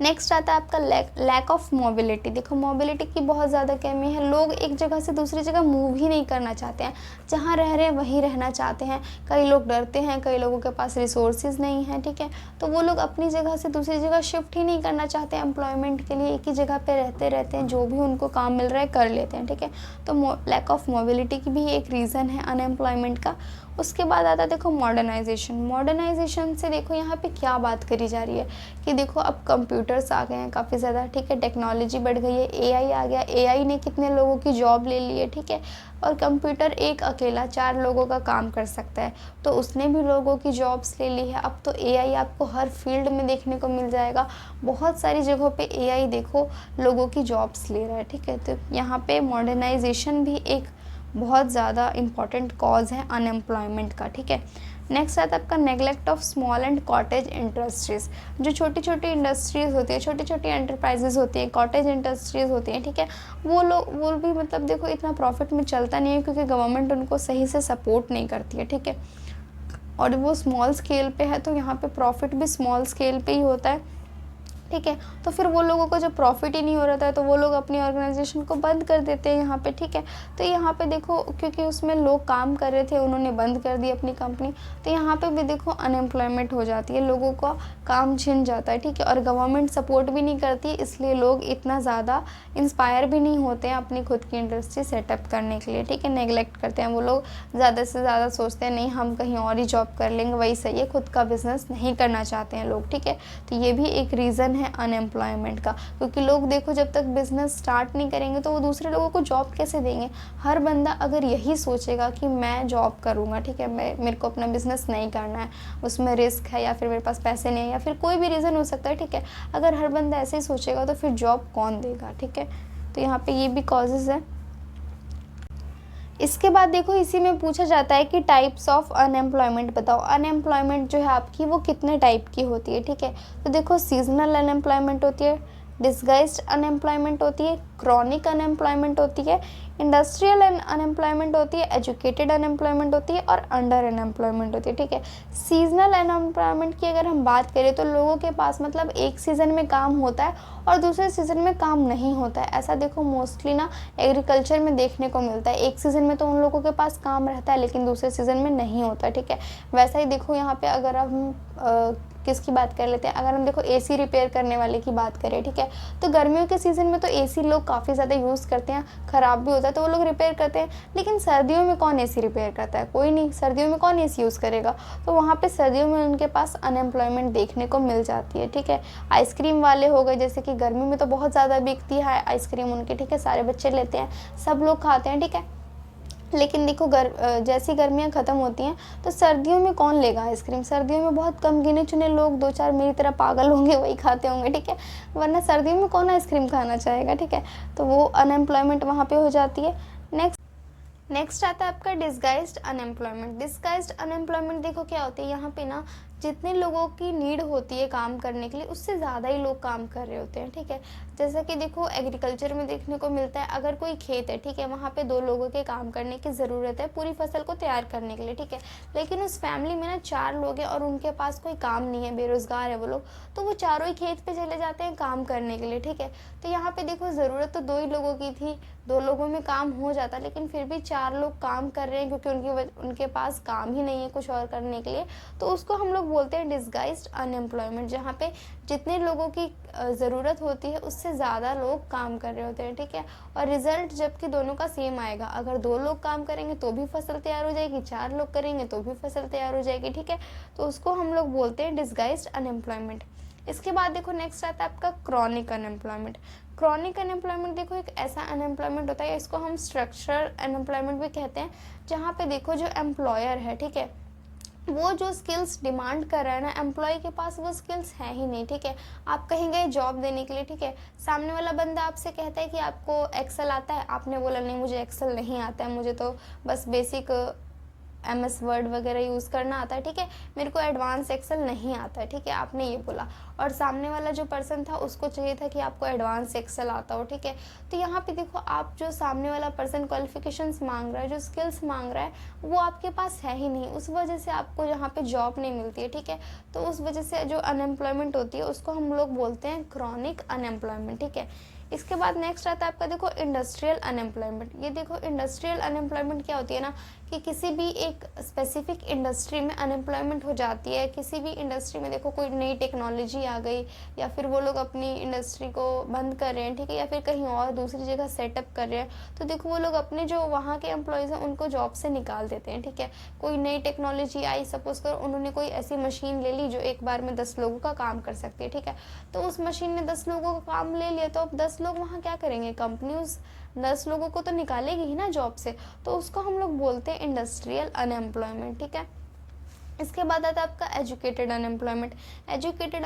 नेक्स्ट आता है आपका लैक ऑफ मोबिलिटी। देखो मोबिलिटी की बहुत ज़्यादा कमी है, लोग एक जगह से दूसरी जगह मूव ही नहीं करना चाहते हैं, जहाँ रह रहे हैं वहीं रहना चाहते हैं। कई लोग डरते हैं, कई लोगों के पास रिसोर्सेज नहीं है, ठीक है, तो वो लोग अपनी जगह से दूसरी जगह शिफ्ट ही नहीं करना चाहते हैं एम्प्लॉयमेंट के लिए, एक ही जगह पे रहते रहते हैं, जो भी उनको काम मिल रहा है कर लेते हैं, ठीक है। तो लैक ऑफ मोबिलिटी की भी एक रीज़न है अनएम्प्लॉयमेंट का। उसके बाद आता है देखो मॉडर्नाइजेशन। मॉडर्नाइजेशन से देखो यहाँ पे क्या बात करी जा रही है कि देखो अब कंप्यूटर्स आ गए हैं काफ़ी ज़्यादा, ठीक है, टेक्नोलॉजी बढ़ गई है, एआई आ गया, एआई ने कितने लोगों की जॉब ले ली है, ठीक है। और कंप्यूटर एक अकेला 4 लोगों का काम कर सकता है, तो उसने भी लोगों की जॉब्स ले ली है। अब तो एआई आपको हर फील्ड में देखने को मिल जाएगा, बहुत सारी जगहों पे एआई देखो लोगों की जॉब्स ले रहा है, ठीक है। तो यहाँ पे मॉडर्नाइजेशन भी एक बहुत ज़्यादा इम्पॉर्टेंट कॉज है अनएम्प्लॉयमेंट का, ठीक है। नेक्स्ट आता है आपका neglect of small and cottage industries. जो छोटी छोटी इंडस्ट्रीज़ होती है, छोटी छोटी एंटरप्राइजेज होती हैं, कॉटेज इंडस्ट्रीज़ होती हैं, ठीक है, वो भी मतलब देखो इतना प्रॉफिट में चलता नहीं है, क्योंकि गवर्नमेंट उनको सही से सपोर्ट नहीं करती है, ठीक है। और वो स्मॉल स्केल पे है तो यहाँ पे प्रॉफिट भी स्मॉल स्केल पे ही होता है, ठीक है। तो फिर वो लोगों को जब प्रॉफिट ही नहीं हो रहा था तो वो लोग अपनी ऑर्गेनाइजेशन को बंद कर देते हैं यहाँ पे, ठीक है। तो यहाँ पे देखो क्योंकि उसमें लोग काम कर रहे थे, उन्होंने बंद कर दी अपनी कंपनी, तो यहाँ पे भी देखो अनएम्प्लॉयमेंट हो जाती है, लोगों का काम छिन जाता है, ठीक है। और गवर्नमेंट सपोर्ट भी नहीं करती, इसलिए लोग इतना ज़्यादा इंस्पायर भी नहीं होते हैं अपनी खुद की इंडस्ट्री सेटअप करने के लिए, ठीक है। नेगलेक्ट करते हैं वो लोग, ज़्यादा से ज़्यादा सोचते हैं नहीं हम कहीं और ही जॉब कर लेंगे, वही सही है, खुद का बिजनेस नहीं करना चाहते हैं लोग, ठीक है। तो ये भी एक रीज़न है अनएम्प्लॉयमेंट का, क्योंकि लोग देखो जब तक बिजनेस स्टार्ट नहीं करेंगे तो वो दूसरे लोगों को जॉब कैसे देंगे। हर बंदा अगर यही सोचेगा कि मैं जॉब करूँगा, ठीक है, मेरे को अपना बिजनेस नहीं करना है, उसमें रिस्क है या फिर मेरे पास पैसे नहीं है या फिर कोई भी रीज़न हो सकता है, ठीक है, अगर हर बंदा ऐसे ही सोचेगा तो फिर जॉब कौन देगा, ठीक है। तो यहाँ पे ये भी कॉजेज़ है। इसके बाद देखो इसी में पूछा जाता है कि टाइप्स ऑफ अनएम्प्लॉयमेंट बताओ। अनएम्प्लॉयमेंट जो है आपकी वो कितने टाइप की होती है, ठीक है। तो देखो सीजनल अनएम्प्लॉयमेंट होती है, डिस्गाइज्ड अनएम्प्लॉयमेंट होती है, क्रॉनिक अनएम्प्लॉयमेंट होती है, इंडस्ट्रियल अनएम्प्लॉयमेंट होती है, एजुकेटेड अनएम्प्लॉयमेंट होती है और अंडर अनएम्प्लॉयमेंट होती है, ठीक है। सीजनल अनएम्प्लॉयमेंट की अगर हम बात करें तो लोगों के पास मतलब एक सीज़न में काम होता है और दूसरे सीज़न में काम नहीं होता है। ऐसा देखो मोस्टली ना एग्रीकल्चर में देखने को मिलता है। एक सीज़न में तो उन लोगों के पास काम रहता है लेकिन दूसरे सीज़न में नहीं होता, ठीक है। वैसा ही देखो यहाँ पे अगर हम किसकी बात कर लेते हैं, अगर हम देखो एसी रिपेयर करने वाले की बात करें, ठीक है। तो गर्मियों के सीज़न में तो एसी लोग काफ़ी ज़्यादा यूज़ करते हैं, ख़राब भी होता है तो वो लोग रिपेयर करते हैं। लेकिन सर्दियों में कौन एसी रिपेयर करता है? कोई नहीं। सर्दियों में कौन एसी यूज़ करेगा? तो वहाँ पे सर्दियों में उनके पास अनएम्प्लॉयमेंट देखने को मिल जाती है, ठीक है। आइसक्रीम वाले हो गए, जैसे कि गर्मी में तो बहुत ज़्यादा बिकती है आइसक्रीम उनकी, ठीक है। सारे बच्चे लेते हैं, सब लोग खाते हैं, ठीक है। लेकिन देखो जैसी गर्मियाँ ख़त्म होती हैं तो सर्दियों में कौन लेगा आइसक्रीम? सर्दियों में बहुत कम गिने चुने लोग, 2-4 मेरी तरह पागल होंगे, वही खाते होंगे, ठीक है। वरना सर्दियों में कौन आइसक्रीम खाना चाहेगा, ठीक है। तो वो अनएम्प्लॉयमेंट वहाँ पे हो जाती है। नेक्स्ट आता है आपका डिस्गाइज्ड अनएम्प्लॉयमेंट। डिस्गाइज्ड अनएम्प्लॉयमेंट देखो क्या होती है, यहाँ पे ना जितने लोगों की नीड होती है काम करने के लिए उससे ज़्यादा ही लोग काम कर रहे होते हैं, ठीक है। जैसा कि देखो एग्रीकल्चर में देखने को मिलता है, अगर कोई खेत है, ठीक है, वहाँ पे 2 लोगों के काम करने की ज़रूरत है पूरी फसल को तैयार करने के लिए, ठीक है। लेकिन उस फैमिली में ना 4 लोग हैं और उनके पास कोई काम नहीं है, बेरोज़गार है वो लोग, तो वो चारों ही खेत पे चले जाते हैं काम करने के लिए, ठीक है। तो यहाँ पे देखो ज़रूरत तो 2 ही लोगों की थी, 2 लोगों में काम हो जाता, लेकिन फिर भी 4 लोग काम कर रहे हैं क्योंकि उनके पास काम ही नहीं है कुछ और करने के लिए। तो उसको हम लोग बोलते हैं डिस्गाइज्ड अनएम्प्लॉयमेंट, जहाँ पे जितने लोगों की ज़रूरत होती है उससे ज़्यादा लोग काम कर रहे होते हैं, ठीक है। और रिजल्ट जबकि दोनों का सेम आएगा, अगर 2 लोग काम करेंगे तो भी फसल तैयार हो जाएगी, 4 लोग करेंगे तो भी फसल तैयार हो जाएगी, ठीक है। तो उसको हम लोग बोलते हैं डिस्गाइज्ड अनएम्प्लॉयमेंट। इसके बाद देखो नेक्स्ट आता है आपका क्रॉनिक अनएम्प्लॉयमेंट। क्रॉनिक अनएम्प्लॉयमेंट देखो एक ऐसा अनएम्प्लॉयमेंट होता है, इसको हम स्ट्रक्चरल अनएम्प्लॉयमेंट भी कहते हैं, जहाँ पे देखो जो एम्प्लॉयर है, ठीक है, वो जो स्किल्स डिमांड कर रहा है ना, एम्प्लॉय के पास वो स्किल्स है ही नहीं, ठीक है। आप कहीं गए जॉब देने के लिए, ठीक है, सामने वाला बंदा आपसे कहता है कि आपको एक्सेल आता है, आपने बोला नहीं मुझे एक्सेल नहीं आता है, मुझे तो बस बेसिक MS वर्ड वगैरह यूज़ करना आता है, ठीक है, मेरे को एडवांस एक्सेल नहीं आता है, ठीक है, आपने ये बोला। और सामने वाला जो पर्सन था उसको चाहिए था कि आपको एडवांस एक्सेल आता हो, ठीक है। तो यहाँ पे देखो आप जो सामने वाला पर्सन क्वालिफिकेशंस मांग रहा है, जो स्किल्स मांग रहा है, वो आपके पास है ही नहीं, उस वजह से आपको यहाँ पे जॉब नहीं मिलती है, ठीक है। तो उस वजह से जो अनएम्प्लॉयमेंट होती है उसको हम लोग बोलते हैं क्रॉनिक अनएम्प्लॉयमेंट, ठीक है। इसके बाद नेक्स्ट आता है आपका देखो इंडस्ट्रियल अनएम्प्लॉयमेंट। ये देखो इंडस्ट्रियल अनएम्प्लॉयमेंट क्या होती है ना, कि किसी भी एक स्पेसिफिक इंडस्ट्री में अनएम्प्लॉयमेंट हो जाती है। किसी भी इंडस्ट्री में देखो कोई नई टेक्नोलॉजी आ गई या फिर वो लोग अपनी इंडस्ट्री को बंद कर रहे हैं, ठीक है, या फिर कहीं और दूसरी जगह सेटअप कर रहे हैं, तो देखो वो लोग अपने जो वहाँ के एम्प्लॉयज़ हैं उनको जॉब से निकाल देते हैं, ठीक है। कोई नई टेक्नोलॉजी आई, सपोज करो उन्होंने कोई ऐसी मशीन ले ली जो एक बार में 10 लोगों का काम कर सकती है, ठीक है। तो उस मशीन ने 10 लोगों का काम ले लिया, तो अब 10 लोग वहाँ क्या करेंगे, कंपनी उस 10 लोगों को तो निकालेगी ही ना जॉब से। तो उसको हम लोग बोलते हैं इंडस्ट्रियल अनएम्प्लॉयमेंट, ठीक है। इसके बाद आता है आपका एजुकेटेड अनएम्प्लॉयमेंट। एजुकेटेड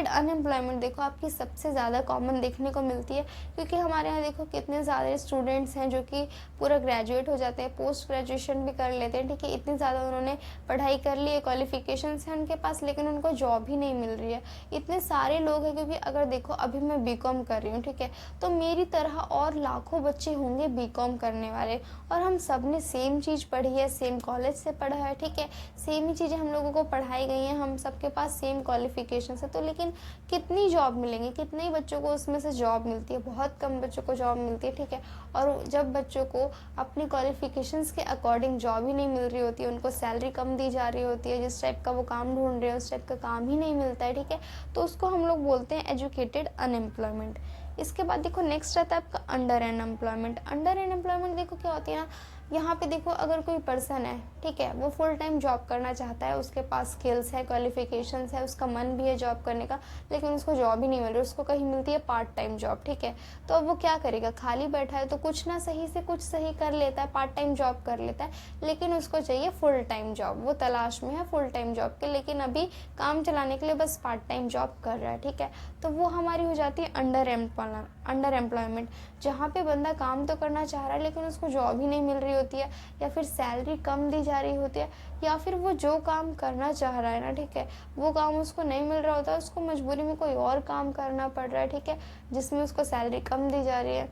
अनएम्प्लॉयमेंट देखो आपकी सबसे ज़्यादा कॉमन देखने को मिलती है, क्योंकि हमारे यहाँ देखो कितने ज़्यादा स्टूडेंट्स हैं जो कि पूरा ग्रेजुएट हो जाते हैं, पोस्ट ग्रेजुएशन भी कर लेते हैं, ठीक है, इतनी ज़्यादा उन्होंने पढ़ाई कर ली है, क्वालिफिकेशंस हैं उनके पास, लेकिन उनको जॉब ही नहीं मिल रही है। इतने सारे लोग हैं, क्योंकि अगर देखो अभी मैं बीकॉम कर रही हूँ, ठीक है, तो मेरी तरह और लाखों बच्चे होंगे बीकॉम करने वाले, और हम सब ने सेम चीज़ पढ़ी है, सेम कॉलेज से पढ़ा है, ठीक है, सेम ही चीज़ें हम लोगों को पढ़ाई गई हैं, हम सबके पास सेम क्वालिफिकेशन से। तो लेकिन कितनी जॉब मिलेंगी, कितने ही बच्चों को उसमें से जॉब मिलती है, बहुत कम बच्चों को जॉब मिलती है, ठीक है। और जब बच्चों को अपनी क्वालिफिकेशंस के अकॉर्डिंग जॉब ही नहीं मिल रही होती है, उनको सैलरी कम दी जा रही होती है, जिस टाइप का वो काम ढूंढ रहे हैं उस टाइप का काम ही नहीं मिलता है, ठीक है, तो उसको हम लोग बोलते हैं एजुकेटेड अनएम्प्लॉयमेंट। इसके बाद देखो नेक्स्ट आता है आपका अंडर अनएम्प्लॉयमेंट। अंडर अनएम्प्लॉयमेंट देखो क्या होती है ना, यहाँ पे देखो अगर कोई पर्सन है, ठीक है, वो फुल टाइम जॉब करना चाहता है, उसके पास स्किल्स है, क्वालिफिकेशंस है, उसका मन भी है जॉब करने का, लेकिन उसको जॉब ही नहीं मिल रही, उसको कहीं मिलती है पार्ट टाइम जॉब, ठीक है, तो अब वो क्या करेगा, खाली बैठा है तो कुछ ना सही से कुछ सही कर लेता है, पार्ट टाइम जॉब कर लेता है, लेकिन उसको चाहिए फुल टाइम जॉब, वो तलाश में है फुल टाइम जॉब के, लेकिन अभी काम चलाने के लिए बस पार्ट टाइम जॉब कर रहा है, ठीक है, तो वो हमारी हो जाती है अंडर एम्प्लॉयमेंट, जहाँ पे बंदा काम तो करना चाह रहा है लेकिन उसको जॉब ही नहीं मिल रही होती है, या फिर सैलरी कम दी जा रही होती है, या फिर वो जो काम करना चाह रहा है ना, ठीक है, वो काम उसको नहीं मिल रहा होता है, उसको मजबूरी में कोई और काम करना पड़ रहा है, ठीक है, जिसमें उसको सैलरी कम दी जा रही है,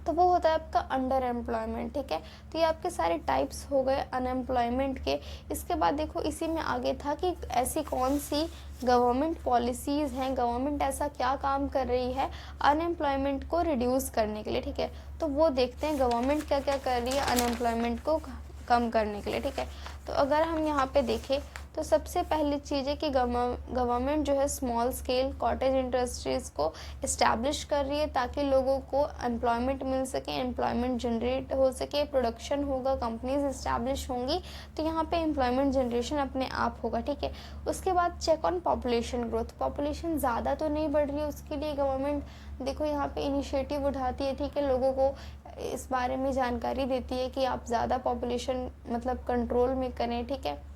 तो वो होता है आपका अंडर एम्प्लॉयमेंट, ठीक है। तो ये आपके सारे टाइप्स हो गए अनएम्प्लॉयमेंट के। इसके बाद देखो इसी में आगे था कि ऐसी कौन सी गवर्नमेंट पॉलिसीज़ हैं, गवर्नमेंट ऐसा क्या काम कर रही है अनएम्प्लॉयमेंट को रिड्यूस करने के लिए, ठीक है, तो वो देखते हैं गवर्नमेंट क्या क्या कर रही है अनएम्प्लॉयमेंट को कम करने के लिए, ठीक है। तो अगर हम यहाँ पे देखें तो सबसे पहली चीज़ है कि गवर्नमेंट जो है स्मॉल स्केल कॉटेज इंडस्ट्रीज़ को इस्टेब्लिश कर रही है ताकि लोगों को एम्प्लॉयमेंट मिल सके, एम्प्लॉयमेंट जनरेट हो सके, प्रोडक्शन होगा, कंपनीज इस्टेब्लिश होंगी, तो यहाँ पे एम्प्लॉयमेंट जनरेशन अपने आप होगा, ठीक है। उसके बाद check on population growth, population ज़्यादा तो नहीं बढ़ रही है, उसके लिए गवर्नमेंट देखो यहाँ पे इनिशिएटिव उठाती है, ठीक है, लोगों को इस बारे में जानकारी देती है कि आप ज़्यादा पॉपुलेशन मतलब कंट्रोल में करें, ठीक है।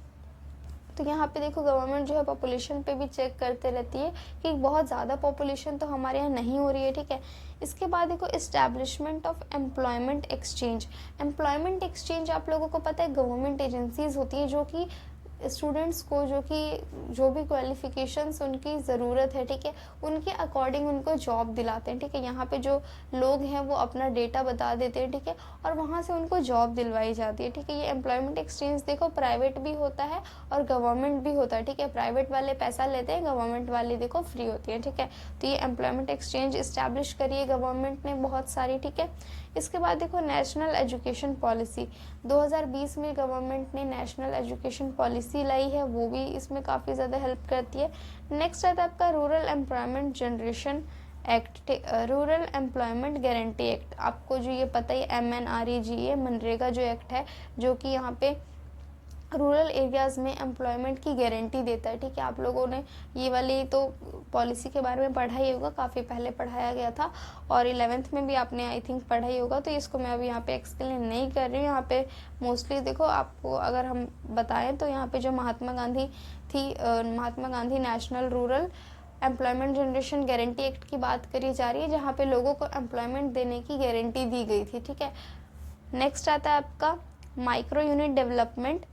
तो यहाँ पे देखो गवर्नमेंट जो है पॉपुलेशन पे भी चेक करते रहती है कि बहुत ज़्यादा पॉपुलेशन तो हमारे यहाँ नहीं हो रही है, ठीक है। इसके बाद देखो इस्टेब्लिशमेंट ऑफ एम्प्लॉयमेंट एक्सचेंज आप लोगों को पता है गवर्नमेंट एजेंसीज होती है जो कि स्टूडेंट्स को जो भी क्वालिफिकेशंस उनकी ज़रूरत है, ठीक है, उनके अकॉर्डिंग उनको जॉब दिलाते हैं, ठीक है। यहाँ पे जो लोग हैं वो अपना डेटा बता देते हैं, ठीक है, और वहाँ से उनको जॉब दिलवाई जाती है, ठीक है। ये एम्प्लॉयमेंट एक्सचेंज देखो प्राइवेट भी होता है और गवर्नमेंट भी होता है, ठीक है। प्राइवेट वाले पैसा लेते हैं, गवर्नमेंट वाले देखो फ्री होती है, ठीक है। तो ये एम्प्लॉयमेंट एक्सचेंज इस्टेब्लिश करी है गवर्नमेंट ने बहुत सारी, ठीक है। इसके बाद देखो नेशनल एजुकेशन पॉलिसी 2020 में गवर्नमेंट ने नेशनल एजुकेशन पॉलिसी लाई है, वो भी इसमें काफ़ी ज़्यादा हेल्प करती है। नेक्स्ट आता है आपका rural employment generation act, rural employment guarantee act, आपको जो ये पता ही MNREGA मनरेगा जो एक्ट है जो कि यहाँ पे रूरल एरियाज़ में एम्प्लॉयमेंट की गारंटी देता है, ठीक है। आप लोगों ने ये वाली तो पॉलिसी के बारे में पढ़ा ही होगा, काफ़ी पहले पढ़ाया गया था और 11th में भी आपने आई थिंक पढ़ा ही होगा, तो इसको मैं अभी यहाँ पे एक्सप्लेन नहीं कर रही हूँ। यहाँ पे मोस्टली देखो आपको अगर हम बताएं तो यहाँ पे जो Mahatma Gandhi national rural employment generation guarantee act की बात करी जा रही है, जहाँ पे लोगों को एम्प्लॉयमेंट देने की गारंटी दी गई थी, ठीक है। नेक्स्ट आता है आपका micro unit development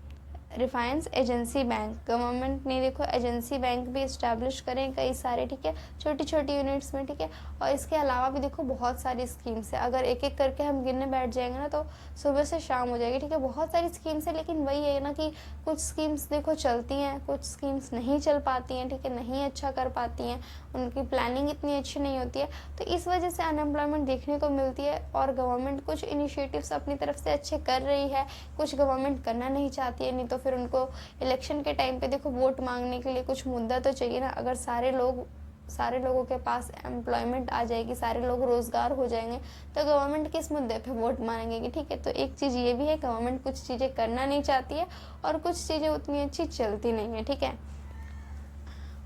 refinance agency bank, government ने देखो एजेंसी बैंक भी इस्टेब्लिश करें कई सारे, ठीक है, छोटी छोटी यूनिट्स में, ठीक है। और इसके अलावा भी देखो बहुत सारी स्कीम्स है, अगर एक एक करके हम गिनने बैठ जाएंगे ना तो सुबह से शाम हो जाएगी, ठीक है। बहुत सारी स्कीम्स है, लेकिन वही है ना कि कुछ स्कीम्स देखो चलती हैं, कुछ स्कीम्स नहीं चल पाती हैं, ठीक है, नहीं अच्छा कर पाती हैं, उनकी प्लानिंग इतनी अच्छी नहीं होती है, तो इस वजह से अनएम्प्लॉयमेंट देखने को मिलती है। और गवर्नमेंट कुछ इनिशिएटिव्स अपनी तरफ से अच्छे कर रही है, कुछ गवर्नमेंट करना नहीं चाहती है, नहीं तो फिर उनको इलेक्शन के टाइम पे देखो वोट मांगने के लिए कुछ मुद्दा तो चाहिए ना। अगर सारे लोगों के पास एम्प्लॉयमेंट आ जाएगी, सारे लोग रोजगार हो जाएंगे, तो गवर्नमेंट किस मुद्दे पे वोट मांगेगी, ठीक है। तो एक चीज़ ये भी है गवर्नमेंट कुछ चीज़ें करना नहीं चाहती है और कुछ चीज़ें उतनी अच्छी चलती नहीं है, ठीक है।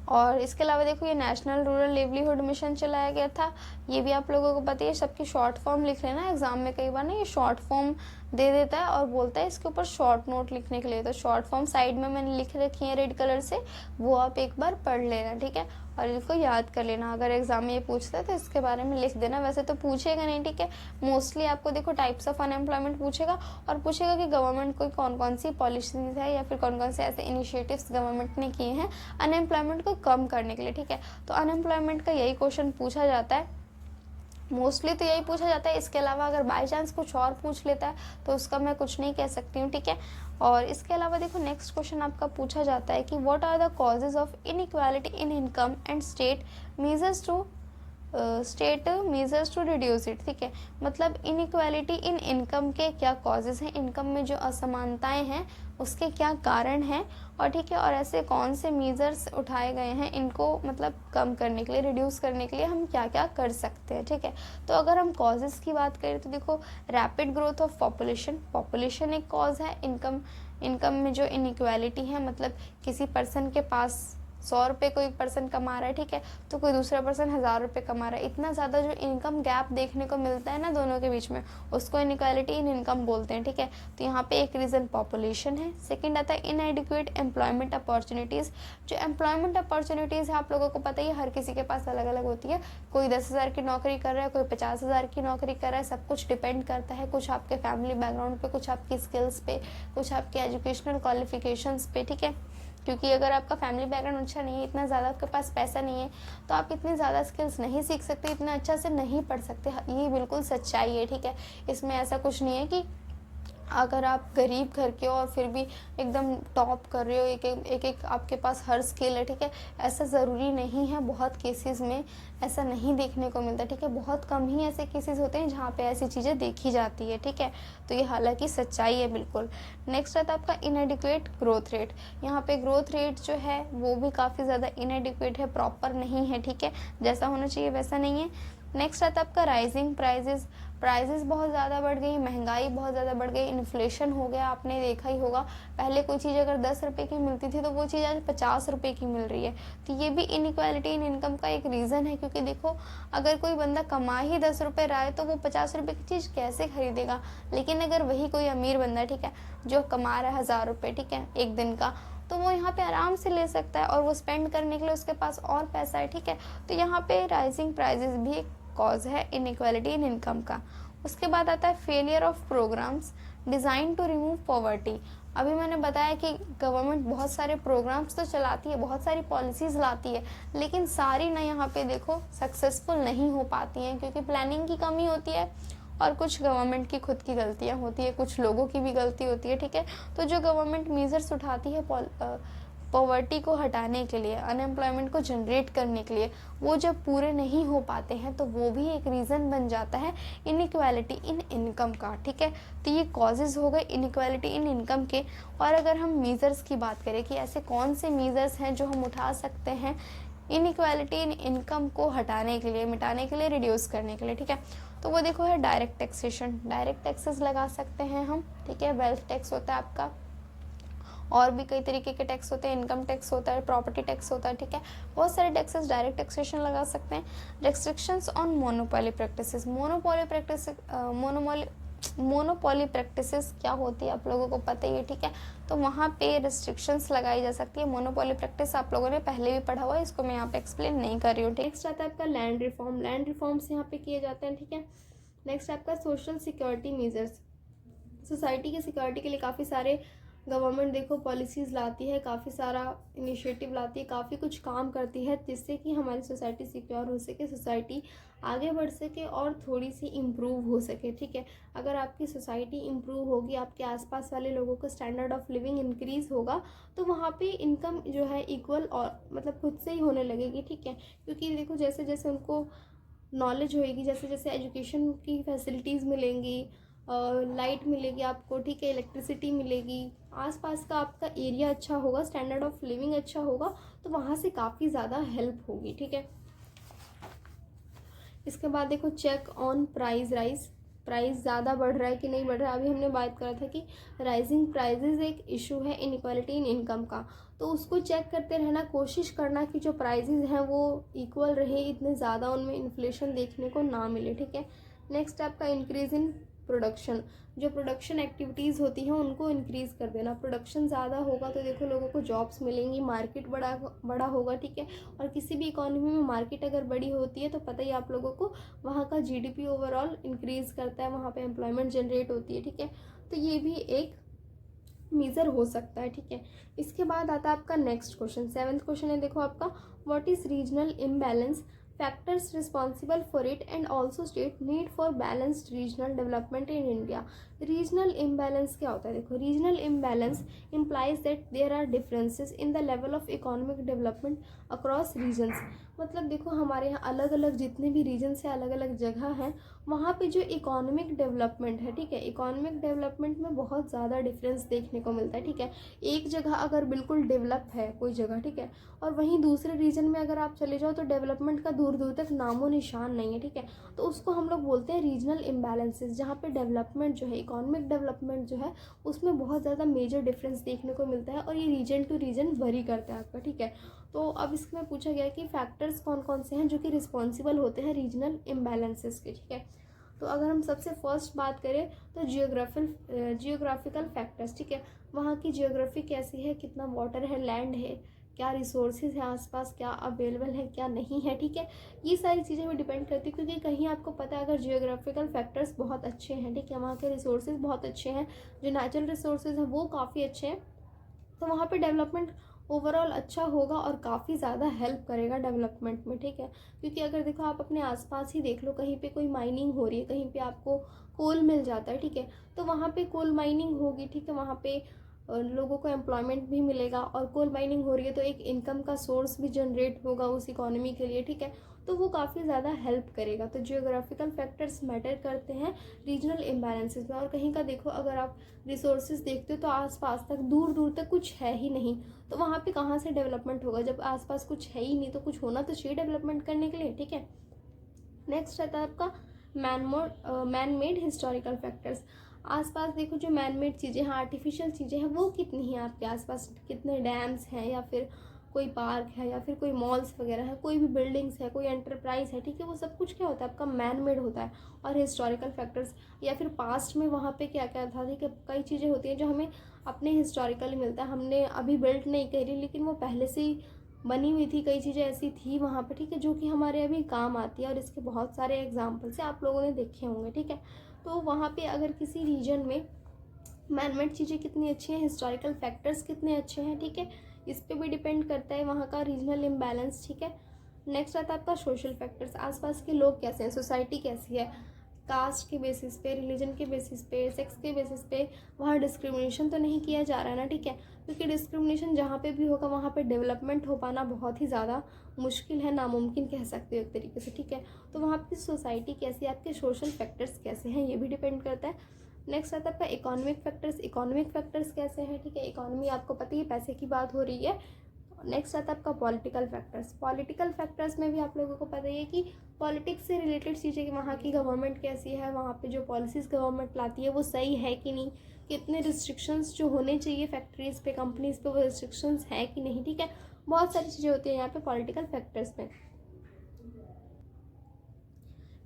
और इसके अलावा देखो ये नेशनल रूरल लिवलीहुड मिशन चलाया गया था, ये भी आप लोगों को पता है, सबकी शॉर्ट फॉर्म लिख लेना एग्जाम में, कई बार ना ये शॉर्ट फॉर्म दे देता है और बोलता है इसके ऊपर शॉर्ट नोट लिखने के लिए, तो शॉर्ट फॉर्म साइड में मैंने लिख रखी है रेड कलर से, वो आप एक बार पढ़ लेना, ठीक है, और इसको याद कर लेना। अगर एग्जाम में ये पूछता है तो इसके बारे में लिख देना, वैसे तो पूछेगा नहीं, ठीक है। मोस्टली आपको देखो टाइप्स ऑफ अनएम्प्लॉयमेंट पूछेगा और पूछेगा कि गवर्नमेंट को कौन कौन सी पॉलिसीज है या फिर कौन कौन से ऐसे इनिशिएटिव्स गवर्नमेंट ने किए हैं अनएम्प्लॉयमेंट को कम करने के लिए, ठीक है। तो अनएम्प्लॉयमेंट का यही क्वेश्चन पूछा जाता है, मोस्टली तो यही पूछा जाता है। इसके अलावा अगर बाई चांस कुछ और पूछ लेता है तो उसका मैं कुछ नहीं कह सकती हूँ, ठीक है। और इसके अलावा देखो नेक्स्ट क्वेश्चन आपका पूछा जाता है कि what are the causes of inequality in income and state measures to reduce it, ठीक है। मतलब इनइक्वालिटी इन इनकम के क्या कॉजेज हैं, इनकम में जो असमानताएं हैं उसके क्या कारण हैं, और ठीक है, और ऐसे कौन से मेजर्स उठाए गए हैं इनको मतलब कम करने के लिए, रिड्यूस करने के लिए हम क्या क्या कर सकते हैं। ठीक है, तो अगर हम कॉजेज़ की बात करें तो देखो रैपिड ग्रोथ ऑफ पॉपुलेशन एक कॉज है। इनकम में जो इनइक्वालिटी है, मतलब किसी पर्सन के पास 100 रुपये कोई पर्सन कमा रहा है, ठीक है, तो कोई दूसरा पर्सन 1000 रुपये कमा रहा है, इतना ज़्यादा जो इनकम गैप देखने को मिलता है ना दोनों के बीच में, उसको इनइक्वालिटी इन इनकम बोलते हैं। ठीक है, तो यहाँ पे एक रीज़न पॉपुलेशन है। सेकंड आता है इनएडिक्वेट एम्प्लॉयमेंट अपॉर्चुनिटीज़। जो एम्प्लॉयमेंट अपॉर्चुनिटीज़ है आप लोगों को पता ही है, हर किसी के पास अलग अलग होती है। कोई 10,000 की नौकरी कर रहा है, कोई 50,000 की नौकरी कर रहा है, सब कुछ डिपेंड करता है, कुछ आपके फैमिली बैकग्राउंड पे, कुछ आपकी स्किल्स पे, कुछ आपके एजुकेशनल क्वालिफिकेशंस पे। ठीक है, क्योंकि अगर आपका फैमिली बैकग्राउंड अच्छा नहीं है, इतना ज़्यादा आपके पास पैसा नहीं है, तो आप इतनी ज़्यादा स्किल्स नहीं सीख सकते, इतना अच्छा से नहीं पढ़ सकते। ये बिल्कुल सच्चाई है। ठीक है, इसमें ऐसा कुछ नहीं है कि अगर आप गरीब घर के हो और फिर भी एकदम टॉप कर रहे हो, एक आपके पास हर स्किल है। ठीक है, ऐसा ज़रूरी नहीं है, बहुत केसेस में ऐसा नहीं देखने को मिलता। ठीक है, बहुत कम ही ऐसे केसेस होते हैं जहाँ पे ऐसी चीज़ें देखी जाती है। ठीक है, तो ये हालांकि सच्चाई है बिल्कुल। नेक्स्ट आता है आपका इनएडिक्वेट ग्रोथ रेट। यहाँ पे ग्रोथ रेट जो है वो भी काफ़ी ज़्यादा इनएडिक्वेट है, प्रॉपर नहीं है। ठीक है, जैसा होना चाहिए वैसा नहीं है। नेक्स्ट आता है आपका राइजिंग प्राइजेस बहुत ज़्यादा बढ़ गई, महंगाई बहुत ज़्यादा बढ़ गई, इन्फ्लेशन हो गया। आपने देखा ही होगा, पहले कोई चीज़ अगर 10 रुपये की मिलती थी तो वो चीज़ आज 50 रुपये की मिल रही है। तो ये भी इनइक्वालिटी इन इनकम का एक रीज़न है, क्योंकि देखो अगर कोई बंदा कमा ही 10 रुपये रहा है तो वो 50 रुपये की चीज़ कैसे खरीदेगा। लेकिन अगर वही कोई अमीर बंदा, ठीक है, जो कमा रहा है 1000 रुपये, ठीक है, एक दिन का, तो वो यहाँ पे आराम से ले सकता है और वो स्पेंड करने के लिए उसके पास और पैसा है। ठीक है, तो यहाँ पे राइजिंग प्राइजेस भी एक कॉज है इनइक्वालिटी इन इनकम का। उसके बाद आता है failure of programmes designed to remove poverty. अभी मैंने बताया कि गवर्नमेंट बहुत सारे प्रोग्राम्स तो चलाती है, बहुत सारी पॉलिसीज़ लाती है, लेकिन सारी ना यहाँ पे देखो सक्सेसफुल नहीं हो पाती हैं, क्योंकि प्लानिंग की कमी होती है और कुछ गवर्नमेंट की खुद की गलतियाँ होती है, कुछ लोगों की भी गलती होती है। ठीक है, तो जो गवर्नमेंट मेजर्स उठाती है पॉवर्टी को हटाने के लिए, अनएम्प्लॉयमेंट को जनरेट करने के लिए, वो जब पूरे नहीं हो पाते हैं तो वो भी एक रीज़न बन जाता है इनइक्वालिटी इन इनकम का। ठीक है, तो ये कॉजेज़ हो गए इनइक्वालिटी इन इनकम के। और अगर हम मेजर्स की बात करें कि ऐसे कौन से मेजर्स हैं जो हम उठा सकते हैं इनइक्वालिटी इन इनकम को हटाने के लिए, मिटाने के लिए, रिड्यूस करने के लिए। ठीक है, तो वो देखो है डायरेक्ट टैक्सेशन, डायरेक्ट टैक्सेस लगा सकते हैं हम। ठीक है, वेल्थ टैक्स होता है आपका, और भी कई तरीके के टैक्स होते हैं, इनकम टैक्स होता है, प्रॉपर्टी टैक्स होता है। ठीक है, बहुत सारे टैक्सेस डायरेक्ट टैक्सेशन लगा सकते हैं। रेस्ट्रिक्शंस ऑन मोनोपोली प्रैक्टिसेस क्या होती है आप लोगों को पता ही है। ठीक है, तो वहाँ पे रिस्ट्रिक्शंस लगाई जा सकती है। मोनोपोली प्रैक्टिस आप लोगों ने पहले भी पढ़ा हुआ है, इसको मैं यहाँ पे एक्सप्लेन नहीं कर रही हूँ। नेक्स्ट आता है आपका लैंड रिफॉर्म्स यहाँ पे किए जाते हैं। ठीक है, नेक्स्ट आपका सोशल सिक्योरिटी मेजर्स। सोसाइटी की सिक्योरिटी के लिए काफ़ी सारे गवर्नमेंट देखो पॉलिसीज़ लाती है, काफ़ी सारा इनिशिएटिव लाती है, काफ़ी कुछ काम करती है जिससे कि हमारी सोसाइटी सिक्योर हो सके, सोसाइटी आगे बढ़ सके और थोड़ी सी इम्प्रूव हो सके। ठीक है, अगर आपकी सोसाइटी इम्प्रूव होगी, आपके आसपास वाले लोगों का स्टैंडर्ड ऑफ लिविंग इंक्रीज़ होगा, तो वहाँ पे इनकम जो है इक्वल और मतलब खुद से ही होने लगेगी। ठीक है, क्योंकि देखो जैसे जैसे उनको नॉलेज होएगी, जैसे जैसे एजुकेशन की फैसिलिटीज़ मिलेंगी, लाइट मिलेगी आपको, ठीक है, इलेक्ट्रिसिटी मिलेगी, आसपास का आपका एरिया अच्छा होगा, स्टैंडर्ड ऑफ लिविंग अच्छा होगा, तो वहाँ से काफ़ी ज़्यादा हेल्प होगी। ठीक है, इसके बाद देखो चेक ऑन प्राइस ज़्यादा बढ़ रहा है कि नहीं बढ़ रहा है। अभी हमने बात करा था कि राइजिंग प्राइजेज एक इशू है इनइक्वालिटी इन इनकम का, तो उसको चेक करते रहना, कोशिश करना कि जो प्राइजेज हैं वो इक्वल रहे, इतने ज़्यादा उनमें इन्फ्लेशन देखने को ना मिले। ठीक है, नेक्स्ट आपका इंक्रीज इन प्रोडक्शन। जो प्रोडक्शन एक्टिविटीज़ होती हैं उनको इंक्रीज़ कर देना। प्रोडक्शन ज़्यादा होगा तो देखो लोगों को जॉब्स मिलेंगी, मार्केट बड़ा होगा। ठीक है, और किसी भी इकोनॉमी में मार्केट अगर बड़ी होती है तो पता ही आप लोगों को वहाँ का जीडीपी ओवरऑल इंक्रीज़ करता है, वहाँ पे एम्प्लॉयमेंट जनरेट होती है। ठीक है, तो ये भी एक मेजर हो सकता है। ठीक है, इसके बाद आता है आपका नेक्स्ट क्वेश्चन, 7th क्वेश्चन है देखो आपका, what is regional imbalance, factors responsible for it and also state need for balanced regional development in India. Regional imbalance क्या होता है? देखो regional imbalance implies that there are differences in the level of economic development across regions. मतलब देखो हमारे यहाँ अलग अलग जितने भी रीजन्स हैं, अलग अलग जगह हैं, वहाँ पे जो इकोनॉमिक डेवलपमेंट है, ठीक है, इकोनॉमिक डेवलपमेंट में बहुत ज़्यादा डिफरेंस देखने को मिलता है, ठीक है। एक जगह अगर बिल्कुल डेवलप है कोई जगह, ठीक है, और वहीं दूसरे रीजन में अगर आप चले जाओ तो डेवलपमेंट का दूर दूर तक नामो निशान नहीं है, ठीक है। तो उसको हम लोग बोलते हैं रीजनल इम्बैलेंसेस, जहाँ पे डेवलपमेंट जो है, इकोनॉमिक डेवलपमेंट जो है, उसमें बहुत ज़्यादा मेजर डिफरेंस देखने को मिलता है, और ये रीजन टू रीजन वरी करता है आपका, ठीक है। तो अब इसमें पूछा गया कि फैक्टर्स कौन कौन से हैं जो कि रिस्पॉन्सिबल होते हैं रीजनल इम्बैलेंसेस के, ठीक है। तो अगर हम सबसे फर्स्ट बात करें तो जियोग्राफिकल फैक्टर्स, ठीक है, वहाँ की जियोग्राफी कैसी है, कितना वाटर है, लैंड है, क्या रिसोर्सेज है आसपास, क्या अवेलेबल है, क्या नहीं है, ठीक है। ये सारी चीज़ें भी डिपेंड करती है, क्योंकि कहीं आपको पता है अगर जियोग्राफिकल फैक्टर्स बहुत अच्छे हैं, ठीक है, वहाँ के रिसोर्सेज बहुत अच्छे हैं, जो नेचुरल रिसोर्सेज हैं वो काफ़ी अच्छे हैं, तो वहाँ पे डेवलपमेंट ओवरऑल अच्छा होगा और काफ़ी ज़्यादा हेल्प करेगा डेवलपमेंट में, ठीक है। क्योंकि अगर देखो आप अपने आसपास ही देख लो, कहीं पे कोई माइनिंग हो रही है, कहीं पे आपको कोल मिल जाता है, ठीक है, तो वहाँ पे कोल माइनिंग होगी, ठीक है, वहाँ पे लोगों को एम्प्लॉयमेंट भी मिलेगा, और कोल माइनिंग हो रही है तो एक इनकम का सोर्स भी जनरेट होगा उस इकोनॉमी के लिए, ठीक है, तो वो काफ़ी ज़्यादा हेल्प करेगा। तो जियोग्राफिकल फैक्टर्स मैटर करते हैं रीजनल इम्बैलेंसेस में। और कहीं का देखो अगर आप रिसोर्सेज देखते हो तो आसपास तक दूर दूर तक कुछ है ही नहीं, तो वहाँ पे कहाँ से डेवलपमेंट होगा, जब आसपास कुछ है ही नहीं तो कुछ होना तो चाहिए डेवलपमेंट करने के लिए, ठीक है। नेक्स्ट रहता है आपका मैन मेड हिस्टोरिकल फैक्टर्स। आसपास देखो जो मैन मेड चीज़ें हैं, आर्टिफिशियल चीज़ें हैं, वो कितनी हैं आपके आसपास, कितने डैम्स हैं, या फिर कोई पार्क है, या फिर कोई मॉल्स वगैरह है, कोई भी बिल्डिंग्स है, कोई एंटरप्राइज है, ठीक है, वो सब कुछ क्या होता है आपका मैन मेड होता है। और हिस्टोरिकल फैक्टर्स, या फिर पास्ट में वहाँ पे क्या क्या था, ठीक है, कई चीज़ें होती हैं जो हमें अपने हिस्टोरिकली मिलता है, हमने अभी बिल्ट नहीं करी लेकिन वो पहले से ही बनी हुई थी, कई चीज़ें ऐसी थी वहाँ पे, ठीक है, जो कि हमारे अभी काम आती है, और इसके बहुत सारे एग्जाम्पल्स आप लोगों ने देखे होंगे, ठीक है। तो वहाँ पे अगर किसी रीजन में मैनमेड चीज़ें कितनी अच्छी हैं, हिस्टोरिकल फैक्टर्स कितने अच्छे हैं, ठीक है, इस पे भी डिपेंड करता है वहाँ का रीजनल इम्बैलेंस, ठीक है। नेक्स्ट आता है आपका सोशल फैक्टर्स, आसपास के लोग कैसे हैं, सोसाइटी कैसी है, कास्ट के बेसिस पे, रिलीजन के बेसिस पे, सेक्स के बेसिस पे वहाँ डिस्क्रिमिनेशन तो नहीं किया जा रहा है ना, ठीक है, क्योंकि डिस्क्रिमिनेशन जहाँ पे भी होगा वहाँ पे डेवलपमेंट हो पाना बहुत ही ज़्यादा मुश्किल है, नामुमकिन कह सकते हो एक तरीके से, ठीक है। तो वहाँ की सोसाइटी कैसी है, आपके सोशल फैक्टर्स कैसे हैं, ये भी डिपेंड करता है। नेक्स्ट आता है आपका इकोनॉमिक फैक्टर्स, इकोनॉमिक फैक्टर्स कैसे हैं, ठीक है, इकोनॉमी आपको पता ही है पैसे की बात हो रही है। नेक्स्ट आता है आपका पॉलिटिकल फैक्टर्स, पॉलिटिकल फैक्टर्स में भी आप लोगों को पता ही है कि पॉलिटिक्स से रिलेटेड चीज़ें, कि वहाँ की गवर्नमेंट कैसी है, वहाँ पे जो पॉलिसीज़ गवर्नमेंट लाती है वो सही है कि नहीं, कितने रिस्ट्रिक्शंस जो होने चाहिए फैक्ट्रीज़ पे, कंपनीज़ पे, वो रिस्ट्रिक्शंस है कि नहीं, ठीक है, बहुत सारी चीज़ें होती हैं यहाँ पे पॉलिटिकल फैक्टर्स में।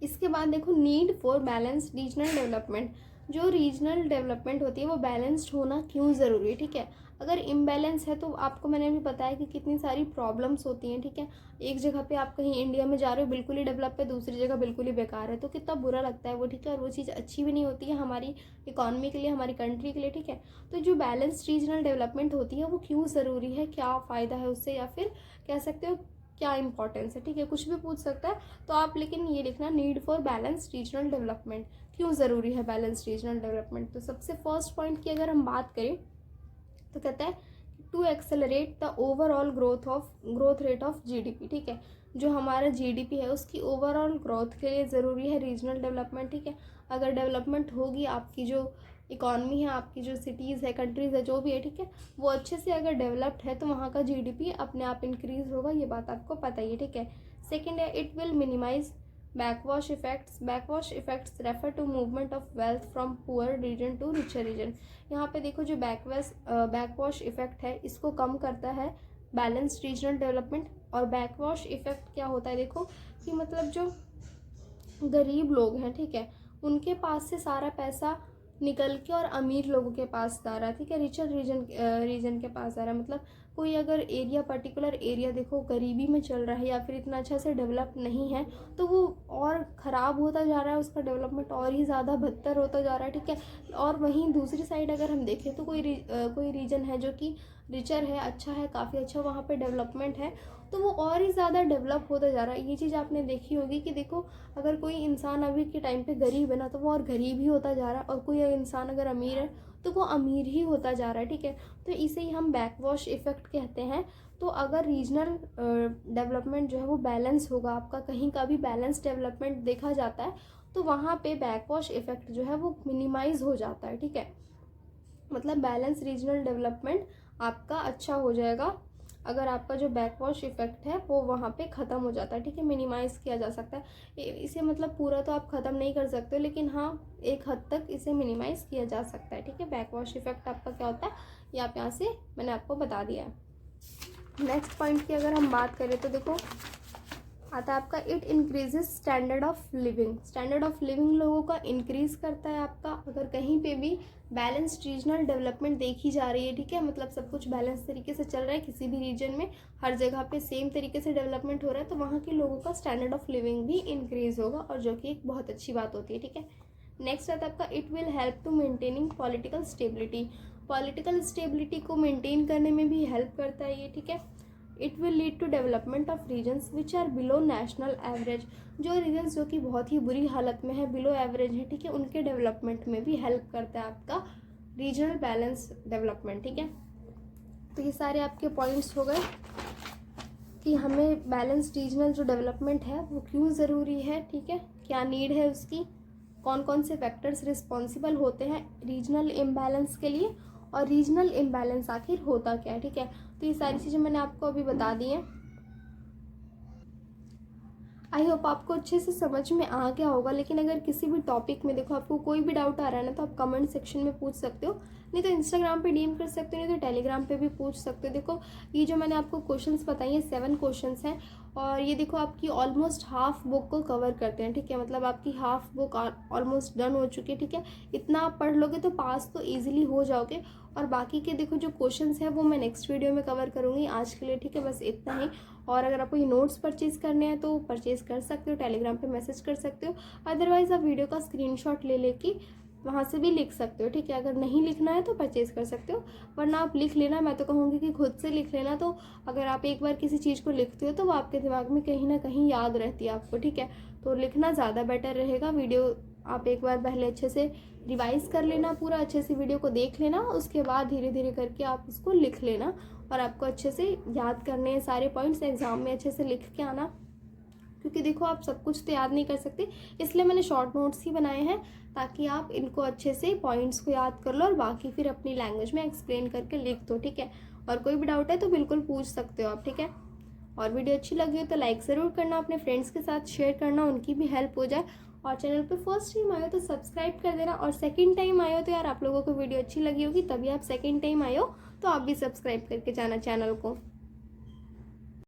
इसके बाद देखो need for balanced regional development, जो रीजनल डेवलपमेंट होती है वो बैलेंस्ड होना क्यों ज़रूरी है, ठीक है। अगर इम्बैलेंस है तो आपको मैंने अभी बताया कि कितनी सारी प्रॉब्लम्स होती हैं, ठीक है। एक जगह पे आप कहीं इंडिया में जा रहे हो बिल्कुल ही डेवलप है, दूसरी जगह बिल्कुल ही बेकार है, तो कितना बुरा लगता है वो, ठीक है, और वो चीज़ अच्छी भी नहीं होती है हमारी इकॉनमी के लिए, हमारी कंट्री के लिए, ठीक है। तो जो बैलेंस्ड रीजनल डेवलपमेंट होती है वो क्यों ज़रूरी है, क्या फ़ायदा है उससे, या फिर कह सकते हो क्या इंपॉर्टेंस है, ठीक है, कुछ भी पूछ सकता है। तो आप लेकिन ये लिखना need for balanced regional development, क्यों ज़रूरी है बैलेंस्ड रीजनल डेवलपमेंट। तो सबसे फर्स्ट पॉइंट की अगर हम बात करें तो कहता है to accelerate the overall growth rate of GDP, ठीक है, जो हमारा जीडीपी है उसकी ओवरऑल ग्रोथ के लिए ज़रूरी है रीजनल डेवलपमेंट, ठीक है। अगर डेवलपमेंट होगी, आपकी जो इकॉनमी है, आपकी जो सिटीज़ है, कंट्रीज़ है, जो भी है, ठीक है, वो अच्छे से अगर डेवलप्ड है तो वहाँ का जीडीपी अपने आप इंक्रीज़ होगा, ये बात आपको पता ही है, ठीक है। सेकेंड है it will minimise backwash effects, backwash effects refer to movement of wealth from poor region to richer region. यहाँ पे देखो जो बैकवॉश इफेक्ट है इसको कम करता है बैलेंस्ड रीजनल डेवलपमेंट। और बैकवॉश इफेक्ट क्या होता है देखो, कि मतलब जो गरीब लोग हैं, ठीक है, उनके पास से सारा पैसा निकल के और अमीर लोगों के पास जा रहा है, ठीक है, रिचर रीजन के पास जा रहा है। मतलब कोई अगर एरिया, पर्टिकुलर एरिया देखो गरीबी में चल रहा है या फिर इतना अच्छा से डेवलप नहीं है, तो वो और ख़राब होता जा रहा है, उसका डेवलपमेंट और ही ज़्यादा बदतर होता जा रहा है, ठीक है। और वहीं दूसरी साइड अगर हम देखें तो कोई रीजन है जो कि रिचर है, अच्छा है, काफ़ी अच्छा वहाँ पे डेवलपमेंट है, तो वो और ही ज़्यादा डेवलप होता जा रहा है। ये चीज़ आपने देखी होगी कि देखो अगर कोई इंसान अभी के टाइम पे गरीब है ना, तो वो और गरीब ही होता जा रहा है, और कोई इंसान अगर अमीर है तो वो अमीर ही होता जा रहा है, ठीक है। तो इसे ही हम बैकवॉश इफेक्ट कहते हैं। तो अगर रीजनल डेवलपमेंट जो है वो बैलेंस होगा, आपका कहीं का भी बैलेंस डेवलपमेंट देखा जाता है, तो वहाँ पे बैकवॉश इफेक्ट जो है वो मिनिमाइज हो जाता है, ठीक है। मतलब बैलेंस रीजनल डेवलपमेंट आपका अच्छा हो जाएगा अगर आपका जो बैकवॉश इफेक्ट है वो वहाँ पे ख़त्म हो जाता है, ठीक है। मिनिमाइज़ किया जा सकता है इसे, मतलब पूरा तो आप ख़त्म नहीं कर सकते हो, लेकिन हाँ एक हद तक इसे मिनिमाइज़ किया जा सकता है, ठीक है। बैकवॉश इफेक्ट आपका क्या होता है ये आप यहाँ से मैंने आपको बता दिया है। नेक्स्ट पॉइंट की अगर हम बात करें तो देखो आता है आपका it increases standard of living. Standard of living लोगों का इंक्रीज करता है आपका अगर कहीं पे भी बैलेंस्ड रीजनल डेवलपमेंट देखी जा रही है, ठीक है। मतलब सब कुछ बैलेंस तरीके से चल रहा है, किसी भी रीजन में हर जगह पे सेम तरीके से डेवलपमेंट हो रहा है, तो वहाँ के लोगों का स्टैंडर्ड ऑफ लिविंग भी इंक्रीज होगा, और जो कि एक बहुत अच्छी बात होती है, ठीक है। नेक्स्ट आता है आपका it will help to maintaining political stability. Political stability को मेंटेन करने में भी हेल्प करता है ये, ठीक है। It will lead to development of regions which are below national average. जो रीजन्स जो कि बहुत ही बुरी हालत में है, बिलो एवरेज है, ठीक है, उनके डेवलपमेंट में भी हेल्प करता है आपका रीजनल बैलेंस डेवलपमेंट, ठीक है। तो ये सारे आपके पॉइंट्स हो गए कि हमें बैलेंस रीजनल जो डेवलपमेंट है वो क्यों ज़रूरी है, ठीक है, क्या नीड है उसकी, कौन कौन से फैक्टर्स रिस्पॉन्सिबल होते हैं रीजनल इम्बैलेंस के लिए, और रीजनल इम्बैलेंस आखिर होता क्या है, ठीक है। तो ये सारी चीज़ें मैंने आपको अभी बता दी हैं। आई होप आपको अच्छे से समझ में आ गया होगा। लेकिन अगर किसी भी टॉपिक में देखो आपको कोई भी डाउट आ रहा है ना, तो आप कमेंट सेक्शन में पूछ सकते हो, नहीं तो इंस्टाग्राम पे डीएम कर सकते हो, नहीं तो टेलीग्राम पे भी पूछ सकते हो। देखो ये जो मैंने आपको क्वेश्चंस बताई हैं 7 क्वेश्चंस हैं, और ये देखो आपकी ऑलमोस्ट हाफ बुक को कवर करते हैं, ठीक है। मतलब आपकी हाफ बुक ऑलमोस्ट डन हो चुकी है, ठीक है। इतना आप पढ़ लोगे तो पास तो ईजिली हो जाओगे। और बाकी के देखो जो क्वेश्चंस हैं वो मैं नेक्स्ट वीडियो में कवर करूँगी आज के लिए, ठीक है, बस इतना ही। और अगर आपको ये नोट्स परचेज़ करने हैं तो परचेज़ कर सकते हो, टेलीग्राम पे मैसेज कर सकते हो, अदरवाइज़ आप वीडियो का स्क्रीनशॉट ले लेके वहाँ से भी लिख सकते हो, ठीक है। अगर नहीं लिखना है तो परचेज़ कर सकते हो, वरना आप लिख लेना। मैं तो कहूँगी कि खुद से लिख लेना, तो अगर आप एक बार किसी चीज़ को लिखते हो तो वो आपके दिमाग में कहीं ना कहीं याद रहती है आपको, ठीक है। तो लिखना ज़्यादा बेटर रहेगा। वीडियो आप एक बार पहले अच्छे से रिवाइज़ कर लेना, पूरा अच्छे से वीडियो को देख लेना, उसके बाद धीरे धीरे करके आप उसको लिख लेना, और आपको अच्छे से याद करने हैं सारे पॉइंट्स, एग्ज़ाम में अच्छे से लिख के आना। क्योंकि देखो आप सब कुछ तो याद नहीं कर सकते, इसलिए मैंने शॉर्ट नोट्स ही बनाए हैं ताकि आप इनको अच्छे से पॉइंट्स को याद कर लो, और बाकी फिर अपनी लैंग्वेज में एक्सप्लेन करके लिख दो, ठीक है। और कोई भी डाउट है तो बिल्कुल पूछ सकते हो आप, ठीक है। और वीडियो अच्छी लगी हो तो लाइक ज़रूर करना, अपने फ्रेंड्स के साथ शेयर करना, उनकी भी हेल्प हो जाए। और चैनल पे फर्स्ट टाइम आए हो तो सब्सक्राइब कर देना, और सेकंड टाइम आए हो तो यार आप लोगों को वीडियो अच्छी लगी होगी तभी आप सेकंड टाइम आए हो, तो आप भी सब्सक्राइब करके जाना चैनल को।